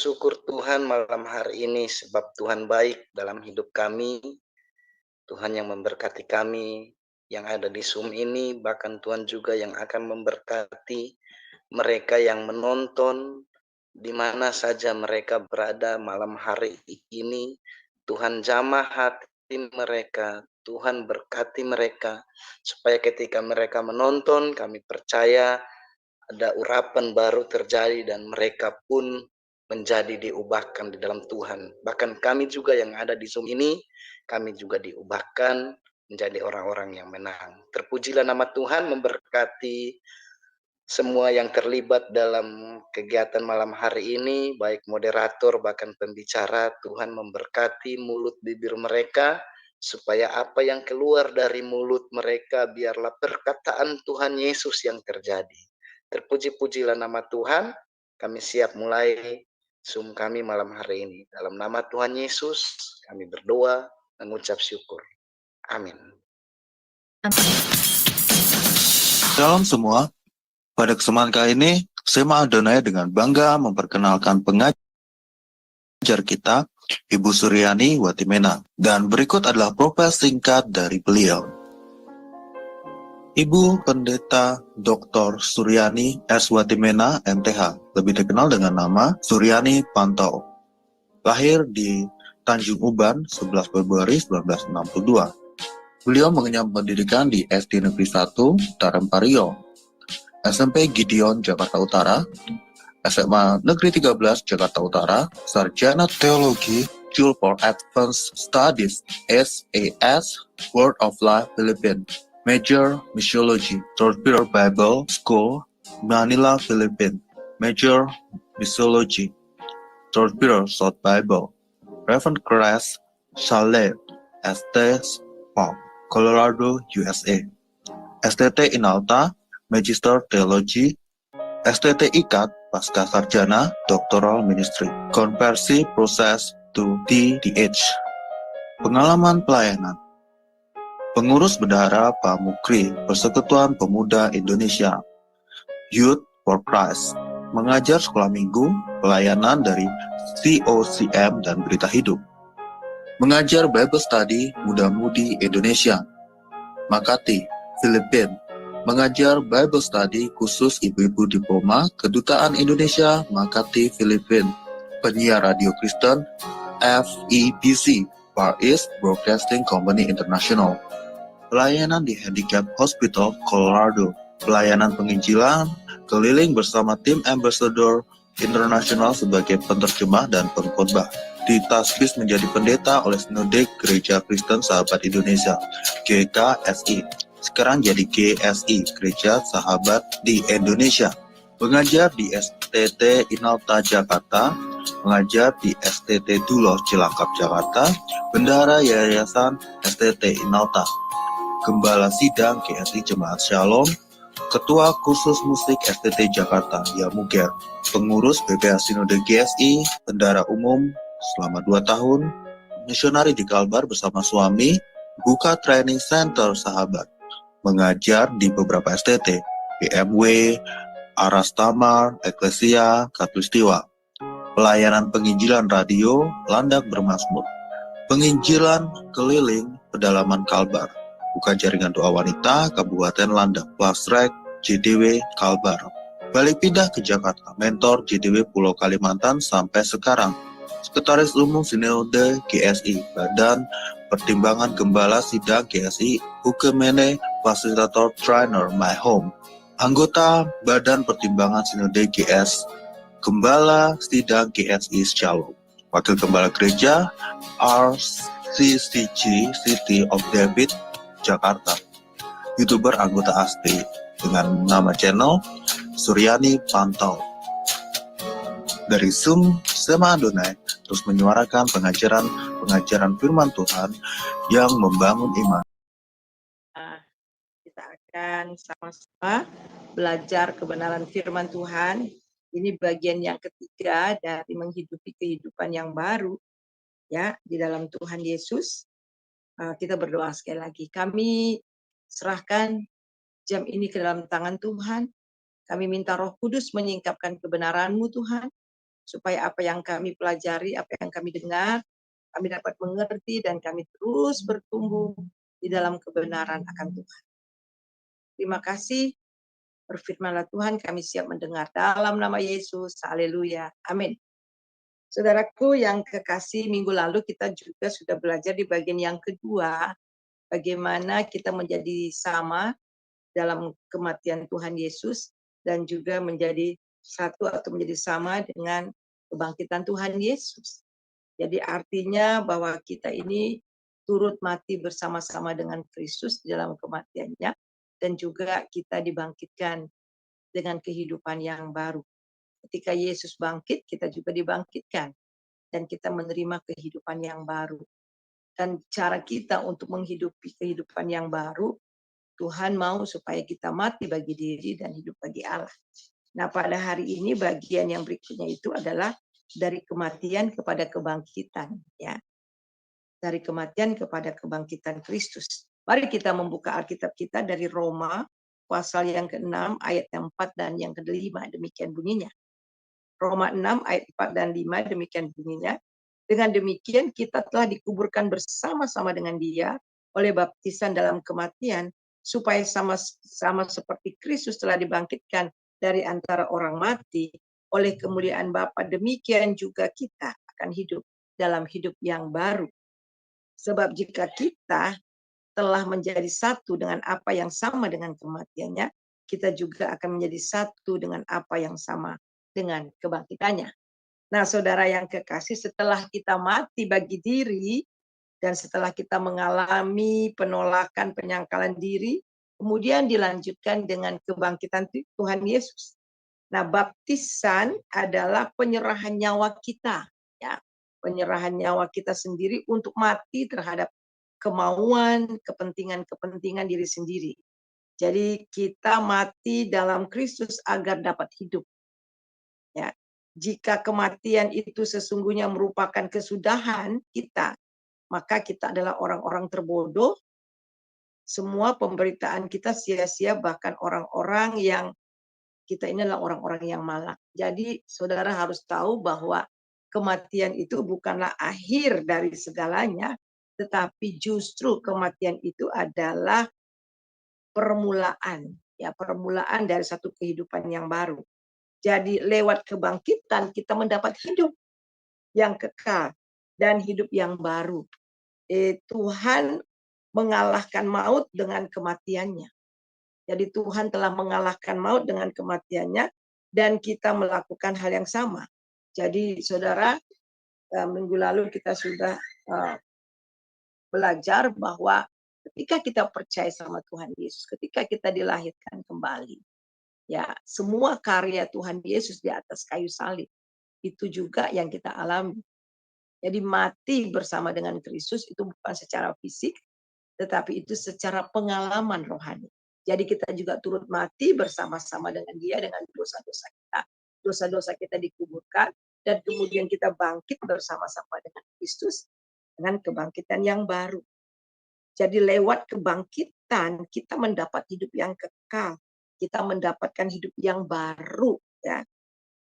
bersyukur Tuhan malam hari ini sebab Tuhan baik dalam hidup kami. Tuhan yang memberkati kami yang ada di Zoom ini, bahkan Tuhan juga yang akan memberkati mereka yang menonton di mana saja mereka berada malam hari ini. Tuhan jamah hati mereka, Tuhan berkati mereka, supaya ketika mereka menonton, kami percaya ada urapan baru terjadi dan mereka pun menjadi diubahkan di dalam Tuhan. Bahkan kami juga yang ada di Zoom ini, kami juga diubahkan menjadi orang-orang yang menang. Terpujilah nama Tuhan, memberkati semua yang terlibat dalam kegiatan malam hari ini, baik moderator bahkan pembicara. Tuhan memberkati mulut bibir mereka, supaya apa yang keluar dari mulut mereka biarlah perkataan Tuhan Yesus yang terjadi. Terpuji-pujilah nama Tuhan. Kami siap mulai Zoom kami malam hari ini. Dalam nama Tuhan Yesus kami berdoa, mengucap syukur. Amin. Shalom semua. Pada kesempatan kali ini, Sema Adonai dengan bangga memperkenalkan pengajar kita, Ibu Suryani Watimena. Dan berikut adalah profil singkat dari beliau. Ibu Pendeta Dr. Suryani S. Watimena, MTH, lebih dikenal dengan nama Suryani Pantau. Lahir di Tanjung Uban, 11 Februari 1962. Beliau mengenyam pendidikan di SD Negeri 1, Tarempario, SMP Gideon Jakarta Utara, SMA Negeri 13 Jakarta Utara, Sarjana Teologi, School for Advanced Studies, SAS, Word of Life Philippines, Major Missiology, George Peter Bible School, Manila, Philippines, Major Missiology, George Peter South Bible, Reverend Crest Chalet, ST Palm, Colorado, USA, STT Inalta, Magister Theology, STT IKAT, Pasca Sarjana, Doctoral Ministry, Konversi Proses to DDH. Pengalaman pelayanan. Pengurus Bendahara Pamukri, Persekutuan Pemuda Indonesia, Youth for Christ, mengajar sekolah minggu, pelayanan dari COCM dan Berita Hidup, mengajar Bible Study Muda-Mudi Indonesia, Makati, Filipina, mengajar Bible Study khusus ibu-ibu diploma Kedutaan Indonesia Makati Filipina, penyiar radio Kristen FEBC, Far East Broadcasting Company International, pelayanan di Handicap Hospital Colorado, pelayanan penginjilan keliling bersama tim Ambassador Internasional sebagai penerjemah dan pengkhotbah. Ditasbis menjadi pendeta oleh Sinode Gereja Kristen Sahabat Indonesia GKSI, sekarang jadi GSI, Gereja Sahabat di Indonesia. Mengajar di STT Inalta Jakarta, mengajar di STT Duloh Cilangkap Jakarta, bendahara Yayasan STT Inalta, Gembala Sidang GSI Jemaat Shalom, Ketua Khusus Musik STT Jakarta Yamuger, pengurus BPH Sinode GSI, bendahara umum selama 2 tahun, misionari di Kalbar bersama suami, buka training center sahabat, mengajar di beberapa STT, BMW, Aras Tamar, Eklesia, Katulistiwa, pelayanan penginjilan radio, Landak Bermazmur, penginjilan keliling pedalaman Kalbar, buka jaringan doa wanita, Kabupaten Landak, Wasrek, JDW, Kalbar, balik pindah ke Jakarta, mentor JDW Pulau Kalimantan sampai sekarang, Sekretaris Umum Sinode GSI, Badan Pertimbangan Gembala Sidang GSI, Ukemene Fasilitator Trainer My Home, anggota Badan Pertimbangan Sinode GS, Gembala Sidang GSI Shalom, Wakil Gembala Gereja RCCG City of David, Jakarta, YouTuber anggota ASTI dengan nama channel Suryani Pantau. Dari Zoom, Sema Adonai terus menyuarakan pengajaran firman Tuhan yang membangun iman. Kita akan sama-sama belajar kebenaran firman Tuhan. Ini bagian yang ketiga dari menghidupi kehidupan yang baru ya di dalam Tuhan Yesus. Kita berdoa sekali lagi. Kami serahkan jam ini ke dalam tangan Tuhan. Kami minta Roh Kudus menyingkapkan kebenaran-Mu Tuhan. supaya apa yang kami pelajari, apa yang kami dengar, kami dapat mengerti dan kami terus bertumbuh di dalam kebenaran akan Tuhan. Terima kasih. Berfirmanlah Tuhan, kami siap mendengar dalam nama Yesus. Haleluya. Amin. Saudaraku yang kekasih, minggu lalu kita juga sudah belajar di bagian yang kedua, bagaimana kita menjadi sama dalam kematian Tuhan Yesus dan juga menjadi satu atau menjadi sama dengan kebangkitan Tuhan Yesus. Jadi artinya bahwa kita ini turut mati bersama-sama dengan Kristus dalam kematiannya dan juga kita dibangkitkan dengan kehidupan yang baru. Ketika Yesus bangkit, kita juga dibangkitkan dan kita menerima kehidupan yang baru. Dan cara kita untuk menghidupi kehidupan yang baru, Tuhan mau supaya kita mati bagi diri dan hidup bagi Allah. Nah, pada hari ini bagian yang berikutnya itu adalah dari kematian kepada kebangkitan, ya. Dari kematian kepada kebangkitan Kristus. Mari kita membuka Alkitab kita dari Roma pasal yang ke-6 ayat yang 4 dan yang ke-5, demikian bunyinya. Roma 6 ayat 4 dan 5 demikian bunyinya. Dengan demikian kita telah dikuburkan bersama-sama dengan Dia oleh baptisan dalam kematian, supaya sama-sama seperti Kristus telah dibangkitkan dari antara orang mati oleh kemuliaan Bapa, demikian juga kita akan hidup dalam hidup yang baru. Sebab jika kita telah menjadi satu dengan apa yang sama dengan kematiannya, kita juga akan menjadi satu dengan apa yang sama dengan kebangkitannya. Nah, saudara yang kekasih, setelah kita mati bagi diri dan setelah kita mengalami penolakan, penyangkalan diri, kemudian dilanjutkan dengan kebangkitan Tuhan Yesus. Nah, baptisan adalah penyerahan nyawa kita, ya, penyerahan nyawa kita sendiri untuk mati terhadap kemauan, kepentingan diri sendiri. Jadi kita mati dalam Kristus agar dapat hidup. Ya, jika kematian itu sesungguhnya merupakan kesudahan kita, maka kita adalah orang-orang terbodoh. Semua pemberitaan kita sia-sia, bahkan orang-orang yang kita ini adalah orang-orang yang malang. Jadi saudara harus tahu bahwa kematian itu bukanlah akhir dari segalanya, tetapi justru kematian itu adalah permulaan, ya, permulaan dari satu kehidupan yang baru. Jadi lewat kebangkitan kita mendapat hidup yang kekal dan hidup yang baru. Tuhan mengalahkan maut dengan kematiannya. Jadi Tuhan telah mengalahkan maut dengan kematiannya dan kita melakukan hal yang sama. Jadi saudara, minggu lalu kita sudah belajar bahwa ketika kita percaya sama Tuhan Yesus, ketika kita dilahirkan kembali, ya, semua karya Tuhan Yesus di atas kayu salib itu juga yang kita alami. Jadi mati bersama dengan Kristus itu bukan secara fisik, tetapi itu secara pengalaman rohani. Jadi kita juga turut mati bersama-sama dengan Dia dengan dosa-dosa kita. Dosa-dosa kita dikuburkan dan kemudian kita bangkit bersama-sama dengan Kristus dengan kebangkitan yang baru. Jadi lewat kebangkitan kita mendapat hidup yang kekal. Kita mendapatkan hidup yang baru, ya.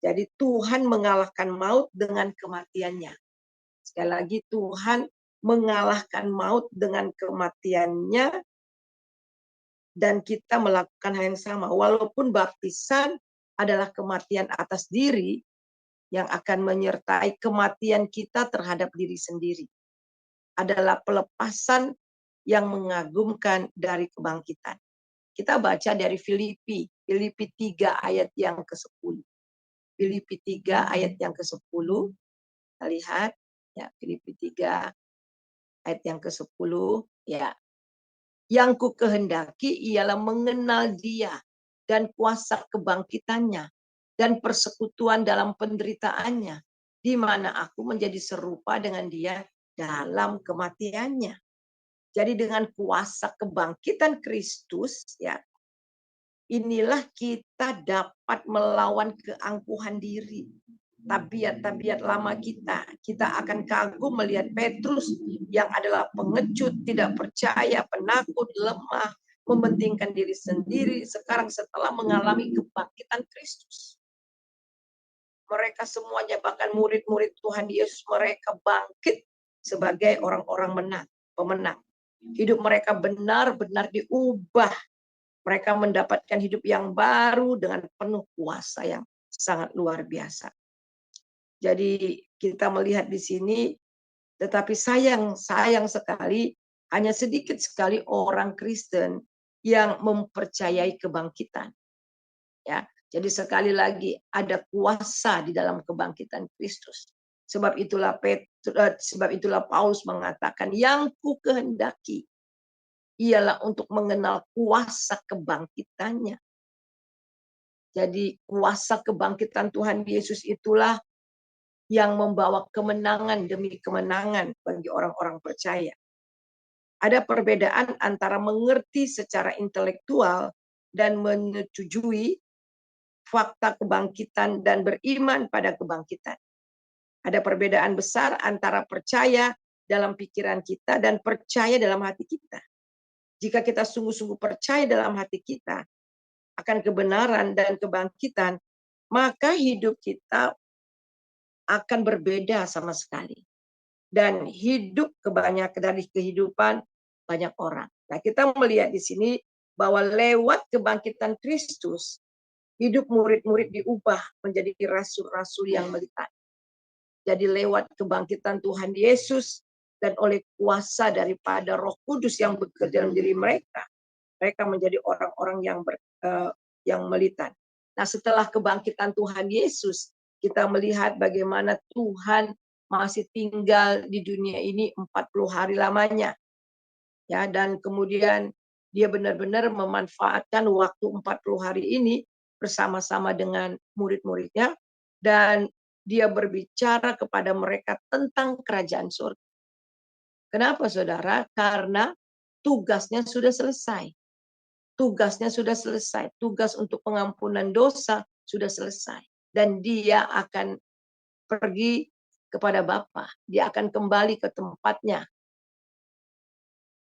Jadi Tuhan mengalahkan maut dengan kematiannya. Sekali lagi, Tuhan mengalahkan maut dengan kematiannya dan kita melakukan hal yang sama. Walaupun baptisan adalah kematian atas diri yang akan menyertai kematian kita terhadap diri sendiri. Adalah pelepasan yang mengagumkan dari kebangkitan. Kita baca dari Filipi 3 ayat yang ke-10. Filipi 3 ayat yang ke-10. Kita lihat ya, Filipi 3 ayat yang ke-10, ya. Yang ku kehendaki ialah mengenal Dia dan kuasa kebangkitannya dan persekutuan dalam penderitaannya, di mana aku menjadi serupa dengan Dia dalam kematiannya. Jadi dengan kuasa kebangkitan Kristus, ya, inilah kita dapat melawan keangkuhan diri. Tabiat-tabiat lama kita. Kita akan kagum melihat Petrus yang adalah pengecut, tidak percaya, penakut, lemah, mementingkan diri sendiri. Sekarang setelah mengalami kebangkitan Kristus, mereka semuanya, bahkan murid-murid Tuhan Yesus, mereka bangkit sebagai orang-orang pemenang. Hidup mereka benar-benar diubah. Mereka mendapatkan hidup yang baru dengan penuh kuasa yang sangat luar biasa. Jadi kita melihat di sini, tetapi sayang sekali, hanya sedikit sekali orang Kristen yang mempercayai kebangkitan. Ya, jadi sekali lagi ada kuasa di dalam kebangkitan Kristus. Sebab itulah Paulus mengatakan, yang ku kehendaki ialah untuk mengenal kuasa kebangkitannya. Jadi kuasa kebangkitan Tuhan Yesus itulah yang membawa kemenangan demi kemenangan bagi orang-orang percaya. Ada perbedaan antara mengerti secara intelektual dan menyetujui fakta kebangkitan dan beriman pada kebangkitan. Ada perbedaan besar antara percaya dalam pikiran kita dan percaya dalam hati kita. Jika kita sungguh-sungguh percaya dalam hati kita akan kebenaran dan kebangkitan, maka hidup kita akan berbeda sama sekali. Dan hidup kebanyakan dari kehidupan banyak orang. Nah, kita melihat di sini bahwa lewat kebangkitan Kristus, hidup murid-murid diubah menjadi rasul-rasul yang melihat. Jadi lewat kebangkitan Tuhan Yesus dan oleh kuasa daripada Roh Kudus yang bekerja dalam diri mereka, mereka menjadi orang-orang yang melihat. Nah, setelah kebangkitan Tuhan Yesus, kita melihat bagaimana Tuhan masih tinggal di dunia ini 40 hari lamanya. Ya, dan kemudian dia benar-benar memanfaatkan waktu 40 hari ini bersama-sama dengan murid-muridnya, dan dia berbicara kepada mereka tentang kerajaan surga. Kenapa, saudara? Karena tugasnya sudah selesai. Tugasnya sudah selesai. Tugas untuk pengampunan dosa sudah selesai. Dan dia akan pergi kepada Bapa. Dia akan kembali ke tempatnya.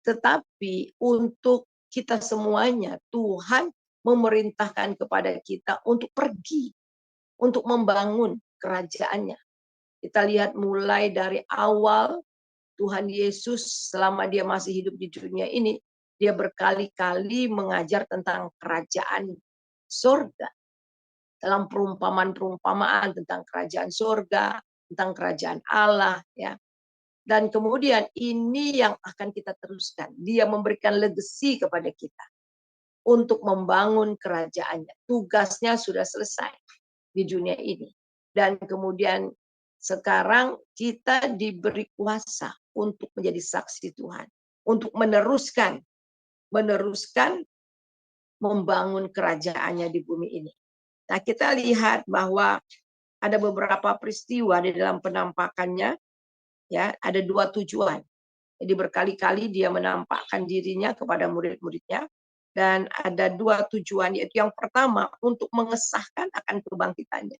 Tetapi untuk kita semuanya, Tuhan memerintahkan kepada kita untuk pergi, untuk membangun kerajaannya. Kita lihat mulai dari awal Tuhan Yesus selama dia masih hidup di dunia ini, dia berkali-kali mengajar tentang kerajaan surga. Dalam perumpamaan-perumpamaan tentang kerajaan surga, tentang kerajaan Allah, ya. Dan kemudian ini yang akan kita teruskan. Dia memberikan legacy kepada kita untuk membangun kerajaannya. Tugasnya sudah selesai di dunia ini. Dan kemudian sekarang kita diberi kuasa untuk menjadi saksi Tuhan. Untuk meneruskan membangun kerajaannya di bumi ini. Nah, kita lihat bahwa ada beberapa peristiwa di dalam penampakannya. Ya, ada dua tujuan. Jadi berkali-kali dia menampakkan dirinya kepada murid-muridnya, dan ada dua tujuan, yaitu yang pertama untuk mengesahkan akan kebangkitannya.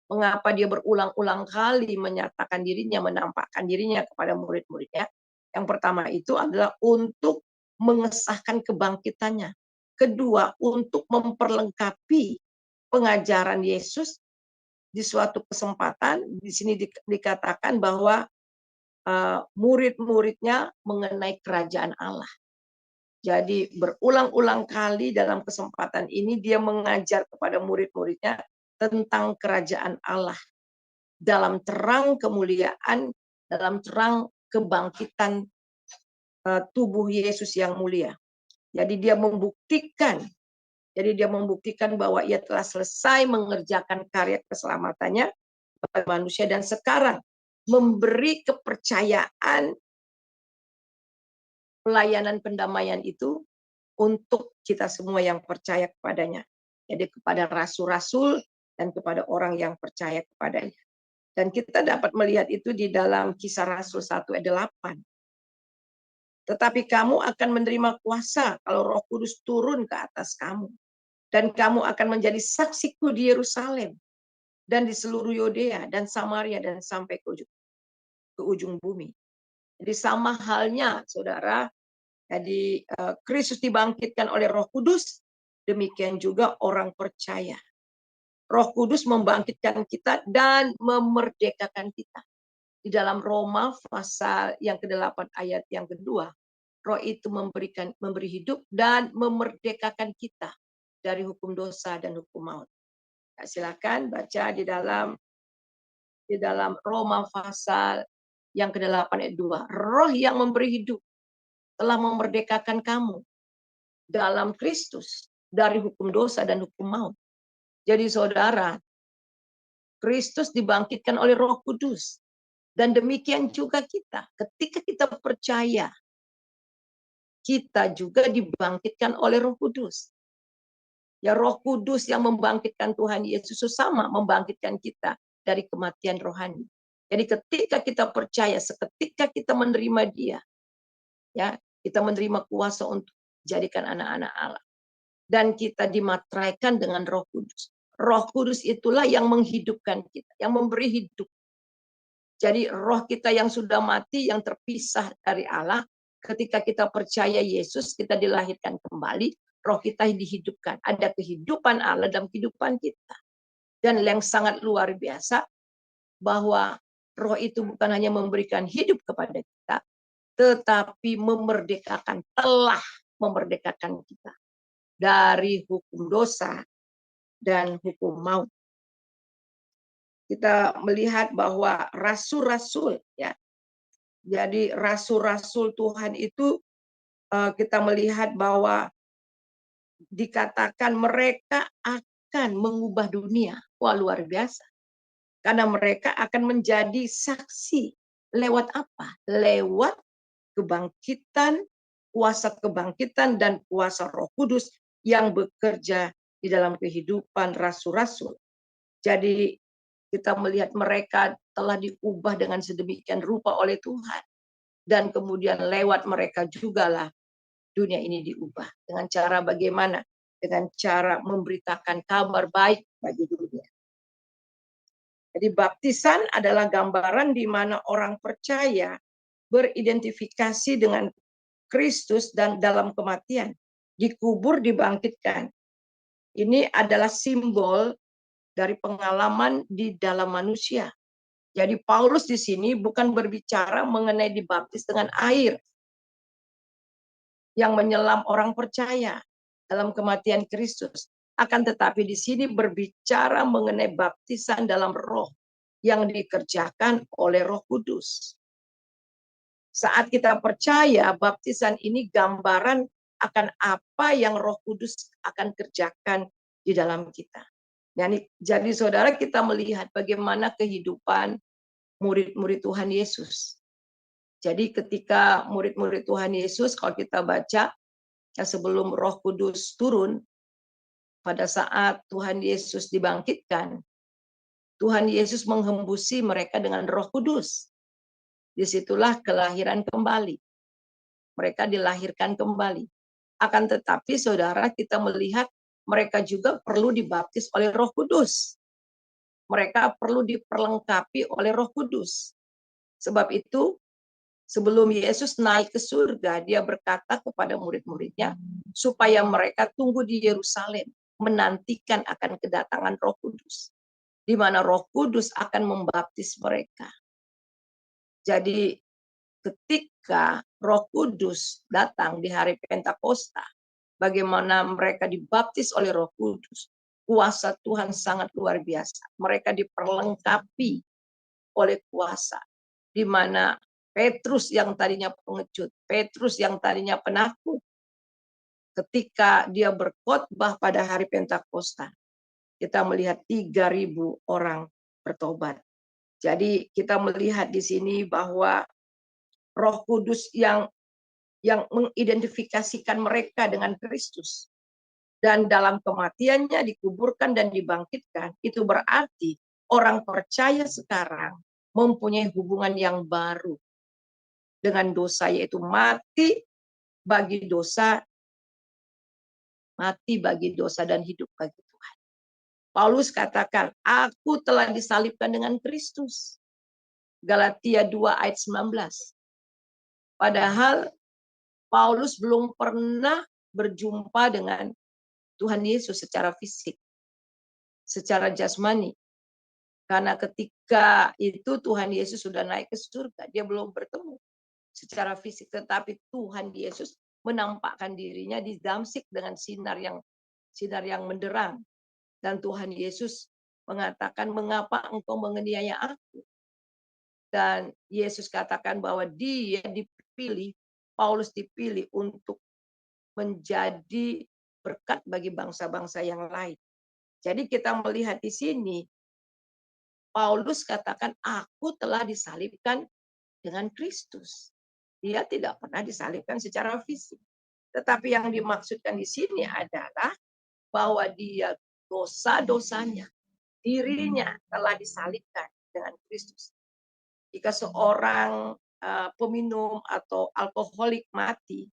Mengapa dia berulang-ulang kali menyatakan dirinya, menampakkan dirinya kepada murid-muridnya? Yang pertama itu adalah untuk mengesahkan kebangkitannya. Kedua, untuk memperlengkapi pengajaran Yesus di suatu kesempatan. Di sini dikatakan bahwa murid-muridnya mengenai kerajaan Allah. Jadi berulang-ulang kali dalam kesempatan ini dia mengajar kepada murid-muridnya tentang kerajaan Allah dalam terang kemuliaan, dalam terang kebangkitan tubuh Yesus yang mulia. Jadi dia membuktikan bahwa ia telah selesai mengerjakan karya keselamatannya bagi manusia, dan sekarang memberi kepercayaan pelayanan pendamaian itu untuk kita semua yang percaya kepadanya. Jadi kepada rasul-rasul dan kepada orang yang percaya kepadanya. Dan kita dapat melihat itu di dalam Kisah Rasul 1 ayat 8. Tetapi kamu akan menerima kuasa kalau Roh Kudus turun ke atas kamu. Dan kamu akan menjadi saksiku di Yerusalem dan di seluruh Yudea dan Samaria dan sampai ke ujung bumi. Jadi sama halnya, saudara, jadi Kristus dibangkitkan oleh Roh Kudus, demikian juga orang percaya. Roh Kudus membangkitkan kita dan memerdekakan kita. Di dalam Roma pasal yang ke-8 ayat yang kedua, Roh itu memberi hidup dan memerdekakan kita dari hukum dosa dan hukum maut. Ya, silakan baca di dalam Roma pasal yang ke-8 ayat 2. Roh yang memberi hidup telah memerdekakan kamu dalam Kristus dari hukum dosa dan hukum maut. Jadi saudara, Kristus dibangkitkan oleh Roh Kudus. Dan demikian juga kita. Ketika kita percaya, kita juga dibangkitkan oleh Roh Kudus. Ya, Roh Kudus yang membangkitkan Tuhan Yesus sama membangkitkan kita dari kematian rohani. Jadi ketika kita percaya, seketika kita menerima Dia, ya, kita menerima kuasa untuk jadikan anak-anak Allah. Dan kita dimateraikan dengan Roh Kudus. Roh Kudus itulah yang menghidupkan kita, yang memberi hidup. Jadi roh kita yang sudah mati, yang terpisah dari Allah, ketika kita percaya Yesus, kita dilahirkan kembali, roh kita dihidupkan. Ada kehidupan Allah dalam kehidupan kita. Dan yang sangat luar biasa, bahwa roh itu bukan hanya memberikan hidup kepada kita, tetapi memerdekakan, telah memerdekakan kita dari hukum dosa dan hukum maut. Kita melihat bahwa rasul-rasul, ya, jadi rasul-rasul Tuhan itu kita melihat bahwa dikatakan mereka akan mengubah dunia. Wah, luar biasa. Karena mereka akan menjadi saksi lewat apa? Lewat kebangkitan, kuasa kebangkitan dan kuasa Roh Kudus yang bekerja di dalam kehidupan rasul-rasul. Jadi kita melihat mereka telah diubah dengan sedemikian rupa oleh Tuhan. Dan kemudian lewat mereka jugalah dunia ini diubah. Dengan cara bagaimana? Dengan cara memberitakan kabar baik bagi dunia. Jadi baptisan adalah gambaran di mana orang percaya beridentifikasi dengan Kristus dan dalam kematian. Dikubur, dibangkitkan. Ini adalah simbol dari pengalaman di dalam manusia. Jadi Paulus di sini bukan berbicara mengenai dibaptis dengan air yang menyelam orang percaya dalam kematian Kristus. Akan tetapi di sini berbicara mengenai baptisan dalam roh yang dikerjakan oleh Roh Kudus. Saat kita percaya, baptisan ini gambaran akan apa yang Roh Kudus akan kerjakan di dalam kita. Jadi saudara, kita melihat bagaimana kehidupan murid-murid Tuhan Yesus. Jadi ketika murid-murid Tuhan Yesus, kalau kita baca, ya sebelum Roh Kudus turun, pada saat Tuhan Yesus dibangkitkan, Tuhan Yesus menghembusi mereka dengan Roh Kudus. Disitulah kelahiran kembali. Mereka dilahirkan kembali. Akan tetapi saudara, kita melihat mereka juga perlu dibaptis oleh Roh Kudus. Mereka perlu diperlengkapi oleh Roh Kudus. Sebab itu, sebelum Yesus naik ke surga, dia berkata kepada murid-muridnya, supaya mereka tunggu di Yerusalem, menantikan akan kedatangan Roh Kudus, di mana Roh Kudus akan membaptis mereka. Jadi ketika Roh Kudus datang di hari Pentakosta, bagaimana mereka dibaptis oleh Roh Kudus, kuasa Tuhan sangat luar biasa. Mereka diperlengkapi oleh kuasa, di mana Petrus yang tadinya pengecut, Petrus yang tadinya penakut, ketika dia berkhotbah pada hari Pentakosta, kita melihat 3.000 orang bertobat. Jadi kita melihat di sini bahwa Roh Kudus yang mengidentifikasikan mereka dengan Kristus. Dan dalam kematiannya dikuburkan dan dibangkitkan, itu berarti orang percaya sekarang mempunyai hubungan yang baru dengan dosa, yaitu mati bagi dosa dan hidup bagi Tuhan. Paulus katakan, aku telah disalibkan dengan Kristus. Galatia 2 ayat 19. Padahal Paulus belum pernah berjumpa dengan Tuhan Yesus secara fisik. secara jasmani. Karena ketika itu Tuhan Yesus sudah naik ke surga, dia belum bertemu secara fisik, tetapi Tuhan Yesus menampakkan dirinya di Damsyik dengan sinar yang menderang. Dan Tuhan Yesus mengatakan, mengapa engkau menganiaya aku? Dan Yesus katakan bahwa dia dipilih, Paulus dipilih untuk menjadi berkat bagi bangsa-bangsa yang lain. Jadi kita melihat di sini, Paulus katakan, aku telah disalibkan dengan Kristus. Dia tidak pernah disalibkan secara fisik. Tetapi yang dimaksudkan di sini adalah bahwa dia dosa-dosanya, dirinya telah disalibkan dengan Kristus. Jika seorang peminum atau alkoholik mati,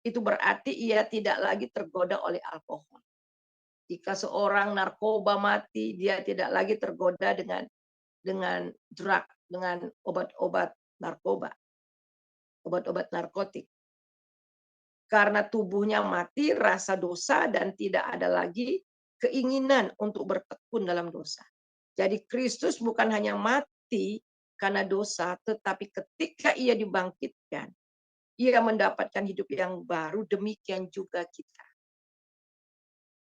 itu berarti ia tidak lagi tergoda oleh alkohol. Jika seorang narkoba mati, dia tidak lagi tergoda dengan drug, dengan obat-obat narkoba, obat-obat narkotik. Karena tubuhnya mati, rasa dosa, dan tidak ada lagi keinginan untuk bertekun dalam dosa. Jadi Kristus bukan hanya mati karena dosa, tetapi ketika ia dibangkitkan, ia mendapatkan hidup yang baru, demikian juga kita.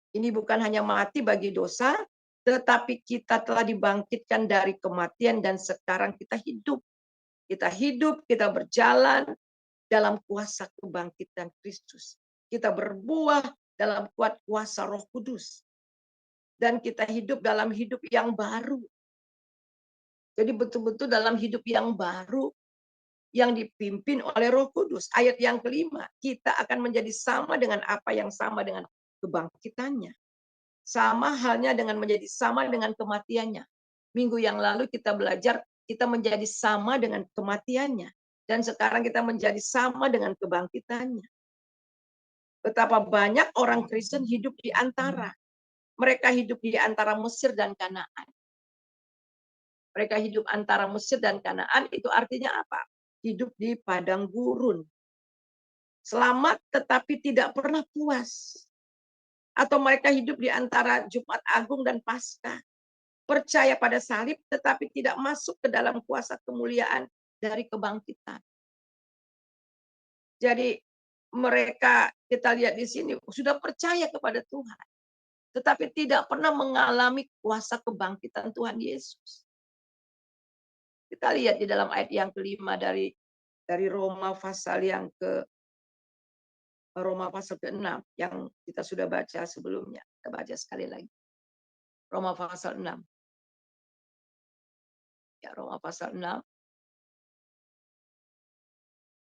Ini bukan hanya mati bagi dosa, tetapi kita telah dibangkitkan dari kematian dan sekarang kita hidup. Kita hidup, kita berjalan dalam kuasa kebangkitan Kristus. Kita berbuah dalam kuat kuasa Roh Kudus. Dan kita hidup dalam hidup yang baru. Jadi betul-betul dalam hidup yang baru yang dipimpin oleh Roh Kudus. Ayat yang kelima, kita akan menjadi sama dengan apa yang sama dengan kebangkitannya. Sama halnya dengan menjadi sama dengan kematiannya. Minggu yang lalu kita belajar kita menjadi sama dengan kematiannya. Dan sekarang kita menjadi sama dengan kebangkitannya. Betapa banyak orang Kristen hidup di antara. Mereka hidup di antara Mesir dan Kanaan. Mereka hidup antara Mesir dan Kanaan, itu artinya apa? Hidup di padang gurun. Selamat tetapi tidak pernah puas. Atau mereka hidup di antara Jumat Agung dan Paskah. Percaya pada salib tetapi tidak masuk ke dalam kuasa kemuliaan dari kebangkitan. Jadi mereka, kita lihat di sini, sudah percaya kepada Tuhan. Tetapi tidak pernah mengalami kuasa kebangkitan Tuhan Yesus. Kita lihat di dalam ayat yang kelima dari Roma pasal ke-6 yang kita sudah baca sebelumnya. Kita baca sekali lagi. Roma pasal 6. Ya, Roma pasal 6.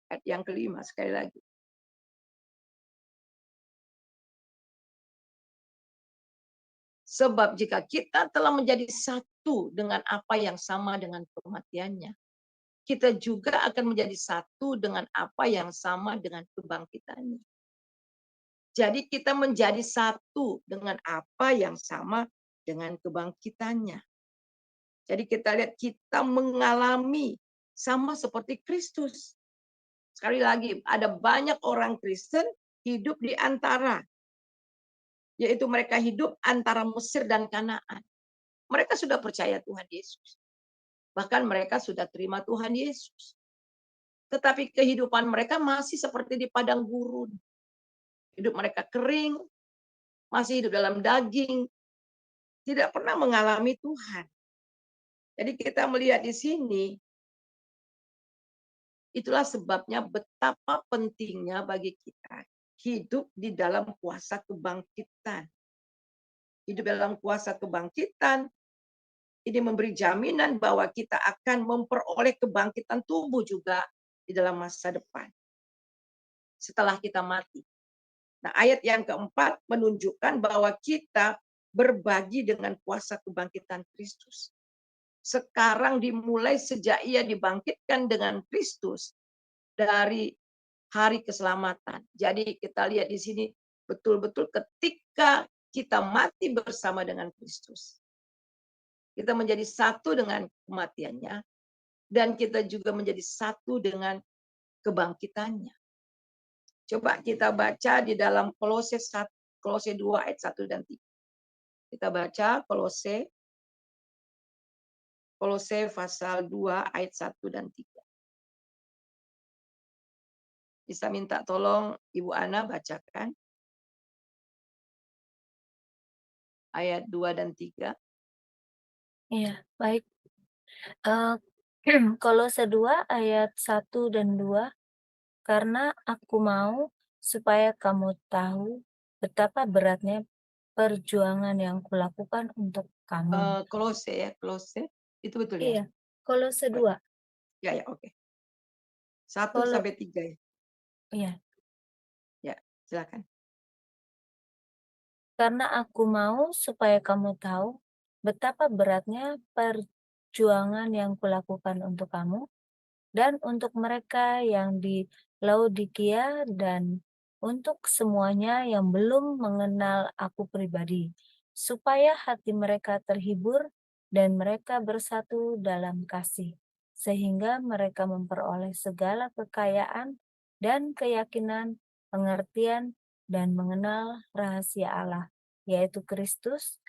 Ayat yang kelima sekali lagi. Sebab jika kita telah menjadi satu dengan apa yang sama dengan kematiannya, kita juga akan menjadi satu dengan apa yang sama dengan kebangkitannya. Jadi kita menjadi satu dengan apa yang sama dengan kebangkitannya. Jadi kita lihat kita mengalami sama seperti Kristus. Sekali lagi, ada banyak orang Kristen hidup di antara, yaitu mereka hidup antara Mesir dan Kanaan. Mereka sudah percaya Tuhan Yesus. Bahkan mereka sudah terima Tuhan Yesus. Tetapi kehidupan mereka masih seperti di padang gurun. Hidup mereka kering, masih hidup dalam daging, tidak pernah mengalami Tuhan. Jadi kita melihat di sini, itulah sebabnya betapa pentingnya bagi kita hidup di dalam kuasa kebangkitan. Hidup dalam kuasa kebangkitan, ini memberi jaminan bahwa kita akan memperoleh kebangkitan tubuh juga di dalam masa depan. Setelah kita mati. Nah, ayat yang keempat menunjukkan bahwa kita berbagi dengan kuasa kebangkitan Kristus. Sekarang dimulai sejak ia dibangkitkan dengan Kristus dari hari keselamatan. Jadi kita lihat di sini betul-betul ketika kita mati bersama dengan Kristus. Kita menjadi satu dengan kematiannya dan kita juga menjadi satu dengan kebangkitannya. Coba kita baca di dalam Kolose 2 ayat 1 dan 3. Kita baca Kolose pasal 2 ayat 1 dan 3. Bisa minta tolong Ibu Ana bacakan ayat 2 dan 3. Iya, baik. Eh, Kolose 2 ayat 1 dan 2. Karena aku mau supaya kamu tahu betapa beratnya perjuangan yang kulakukan untuk kamu. Kolose ya, Kolose. Itu betul ya? Iya, Kolose 2. Ya, oke. 1 Kolo, sampai 3 ya. iya. Ya, silakan. Karena aku mau supaya kamu tahu betapa beratnya perjuangan yang kulakukan untuk kamu dan untuk mereka yang di Laodikia dan untuk semuanya yang belum mengenal aku pribadi, supaya hati mereka terhibur dan mereka bersatu dalam kasih, sehingga mereka memperoleh segala kekayaan dan keyakinan, pengertian, dan mengenal rahasia Allah, yaitu Kristus.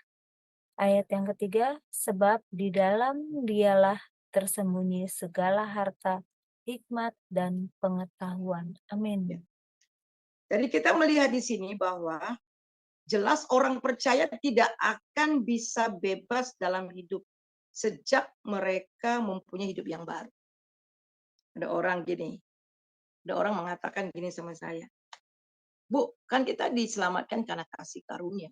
Ayat yang ketiga, sebab di dalam dialah tersembunyi segala harta, hikmat, dan pengetahuan. Amin. Jadi kita melihat di sini bahwa jelas orang percaya tidak akan bisa bebas dalam hidup sejak mereka mempunyai hidup yang baru. Ada orang mengatakan gini sama saya, Bu, kan kita diselamatkan karena kasih karunia.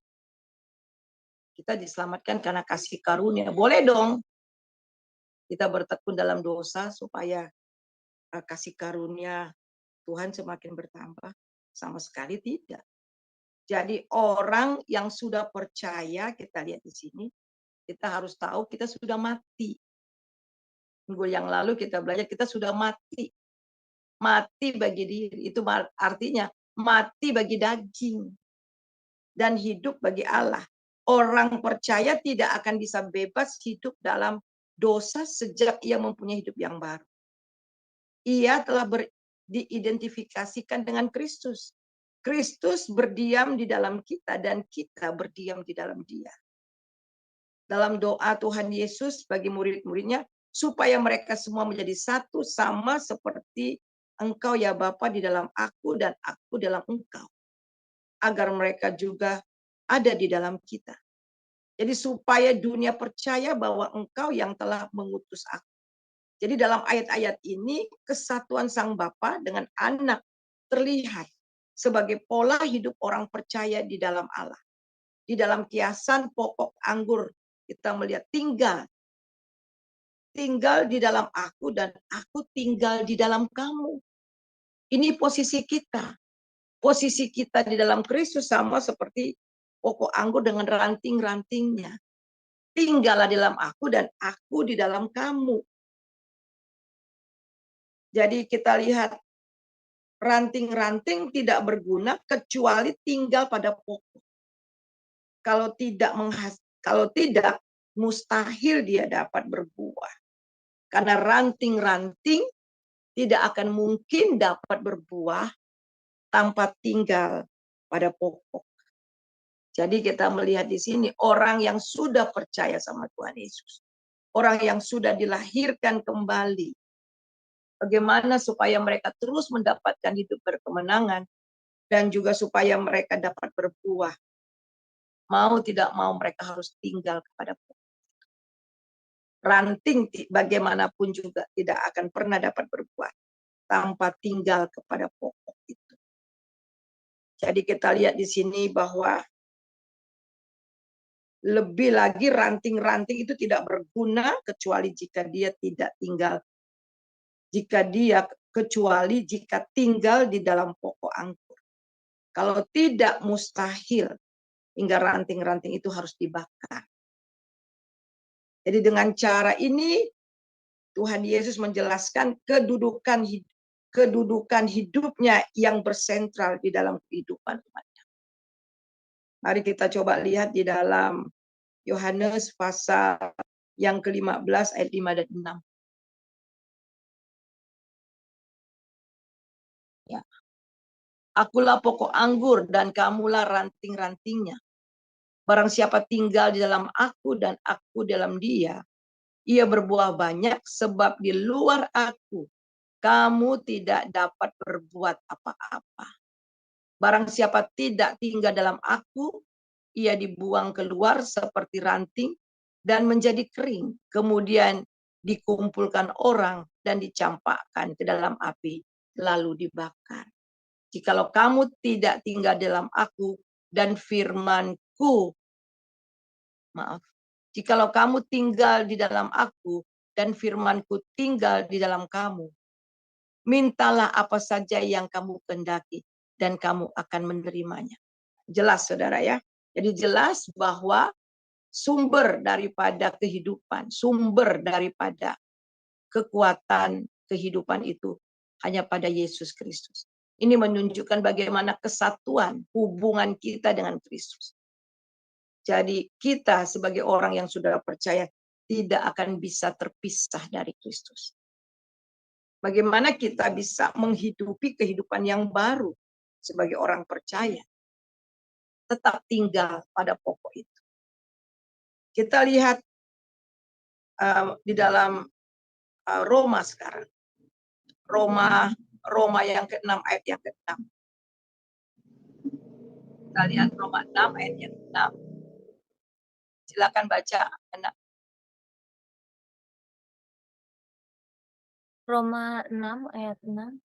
Kita diselamatkan karena kasih karunia. Boleh dong kita bertekun dalam dosa supaya kasih karunia Tuhan semakin bertambah? Sama sekali tidak. Jadi orang yang sudah percaya, kita lihat di sini, kita harus tahu kita sudah mati. Minggu yang lalu kita belajar kita sudah mati. Mati bagi diri, itu artinya mati bagi daging dan hidup bagi Allah. Orang percaya tidak akan bisa bebas hidup dalam dosa sejak ia mempunyai hidup yang baru. Ia telah diidentifikasikan dengan Kristus. Kristus berdiam di dalam kita dan kita berdiam di dalam Dia. Dalam doa Tuhan Yesus bagi murid-muridnya, supaya mereka semua menjadi satu sama seperti Engkau ya Bapa di dalam aku dan aku dalam Engkau. Agar mereka juga ada di dalam kita. Jadi supaya dunia percaya bahwa Engkau yang telah mengutus aku. Jadi dalam ayat-ayat ini kesatuan Sang Bapa dengan anak terlihat sebagai pola hidup orang percaya di dalam Allah. Di dalam kiasan pokok anggur kita melihat tinggal di dalam aku dan aku tinggal di dalam kamu. Ini posisi kita. Posisi kita di dalam Kristus sama seperti pokok anggur dengan ranting-rantingnya. Tinggallah di dalam aku dan aku di dalam kamu. Jadi kita lihat ranting-ranting tidak berguna kecuali tinggal pada pokok. Kalau tidak mustahil dia dapat berbuah. Karena ranting-ranting tidak akan mungkin dapat berbuah tanpa tinggal pada pokok. Jadi kita melihat di sini orang yang sudah percaya sama Tuhan Yesus. Orang yang sudah dilahirkan kembali. Bagaimana supaya mereka terus mendapatkan hidup berkemenangan dan juga supaya mereka dapat berbuah. Mau tidak mau mereka harus tinggal kepada pokok. Ranting bagaimanapun juga tidak akan pernah dapat berbuah tanpa tinggal kepada pokok itu. Jadi kita lihat di sini bahwa lebih lagi ranting-ranting itu tidak berguna kecuali jika dia tidak tinggal. Kecuali jika tinggal di dalam pokok anggur. Kalau tidak mustahil hingga ranting-ranting itu harus dibakar. Jadi dengan cara ini Tuhan Yesus menjelaskan kedudukan hidupnya yang bersentral di dalam kehidupan umatnya. Mari kita coba lihat di dalam Yohanes pasal yang ke-15 ayat 5 dan 6. Ya. Akulah pokok anggur dan kamulah ranting-rantingnya. Barang siapa tinggal di dalam aku dan aku dalam dia, ia berbuah banyak, sebab di luar aku kamu tidak dapat berbuat apa-apa. Barang siapa tidak tinggal dalam aku, ia dibuang keluar seperti ranting dan menjadi kering. Kemudian dikumpulkan orang dan dicampakkan ke dalam api, lalu dibakar. Jikalau kamu tidak tinggal dalam aku dan firmanku, jikalau kamu tinggal di dalam aku dan firmanku tinggal di dalam kamu, mintalah apa saja yang kamu kehendaki dan kamu akan menerimanya. Jelas saudara ya. Jadi jelas bahwa sumber daripada kehidupan, sumber daripada kekuatan kehidupan itu hanya pada Yesus Kristus. Ini menunjukkan bagaimana kesatuan hubungan kita dengan Kristus. Jadi kita sebagai orang yang sudah percaya tidak akan bisa terpisah dari Kristus. Bagaimana kita bisa menghidupi kehidupan yang baru sebagai orang percaya? Tetap tinggal pada pokok itu. Kita lihat di dalam Roma sekarang. Roma yang ke-6 ayat yang ke-6. Kita lihat Roma 6 ayat yang ke-6. Silakan baca, anak. Roma 6 ayat 6.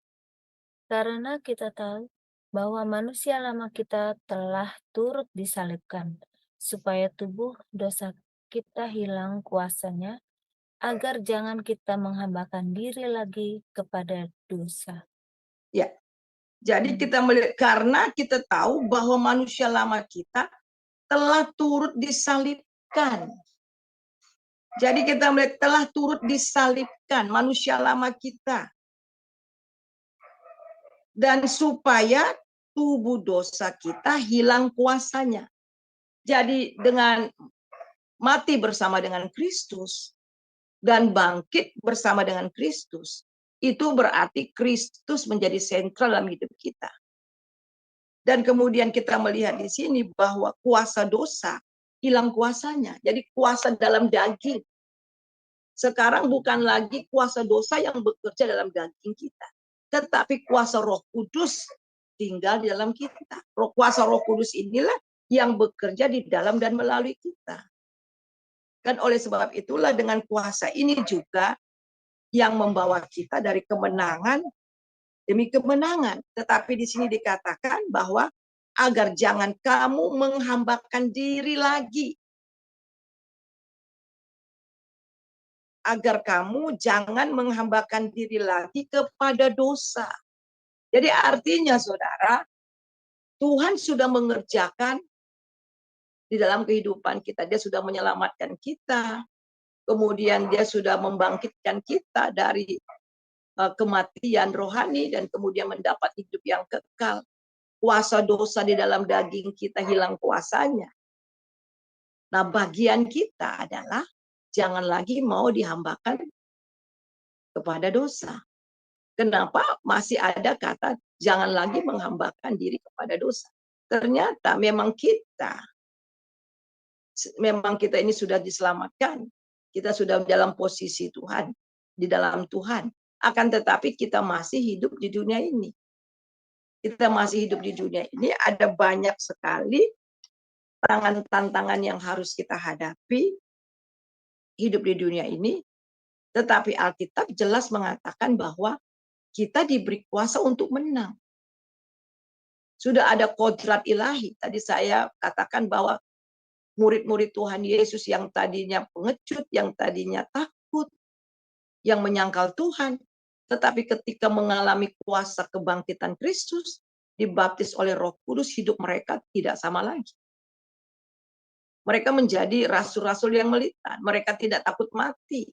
Karena kita tahu bahwa manusia lama kita telah turut disalibkan, supaya tubuh dosa kita hilang kuasanya, agar jangan kita menghambakan diri lagi kepada dosa. Ya, jadi kita melihat, karena kita tahu bahwa manusia lama kita telah turut disalibkan. Jadi kita melihat telah turut disalibkan manusia lama kita. Dan supaya tubuh dosa kita hilang kuasanya. Jadi dengan mati bersama dengan Kristus dan bangkit bersama dengan Kristus, itu berarti Kristus menjadi sentral dalam hidup kita. Dan kemudian kita melihat di sini bahwa kuasa dosa hilang kuasanya. Jadi kuasa dalam daging. Sekarang bukan lagi kuasa dosa yang bekerja dalam daging kita, tetapi kuasa Roh Kudus tinggal di dalam kita. Kuasa Roh Kudus inilah yang bekerja di dalam dan melalui kita. Dan oleh sebab itulah dengan kuasa ini juga yang membawa kita dari kemenangan demi kemenangan. Tetapi di sini dikatakan bahwa agar jangan kamu menghambakan diri lagi. Agar kamu jangan menghambakan diri lagi kepada dosa. Jadi artinya saudara, Tuhan sudah mengerjakan di dalam kehidupan kita. Dia sudah menyelamatkan kita. Kemudian dia sudah membangkitkan kita dari kematian rohani dan kemudian mendapat hidup yang kekal. Kuasa dosa di dalam daging kita hilang kuasanya. Nah, bagian kita adalah jangan lagi mau dihambakan kepada dosa. Kenapa masih ada kata jangan lagi menghambakan diri kepada dosa? Ternyata memang kita ini sudah diselamatkan. Kita sudah dalam posisi Tuhan, di dalam Tuhan. Akan tetapi kita masih hidup di dunia ini. Kita masih hidup di dunia ini, ada banyak sekali tantangan yang harus kita hadapi hidup di dunia ini. Tetapi Alkitab jelas mengatakan bahwa kita diberi kuasa untuk menang. Sudah ada kodrat ilahi. Tadi saya katakan bahwa murid-murid Tuhan Yesus yang tadinya pengecut, yang tadinya takut, yang menyangkal Tuhan. Tetapi ketika mengalami kuasa kebangkitan Kristus, dibaptis oleh Roh Kudus, hidup mereka tidak sama lagi. Mereka menjadi rasul-rasul yang melita. Mereka tidak takut mati.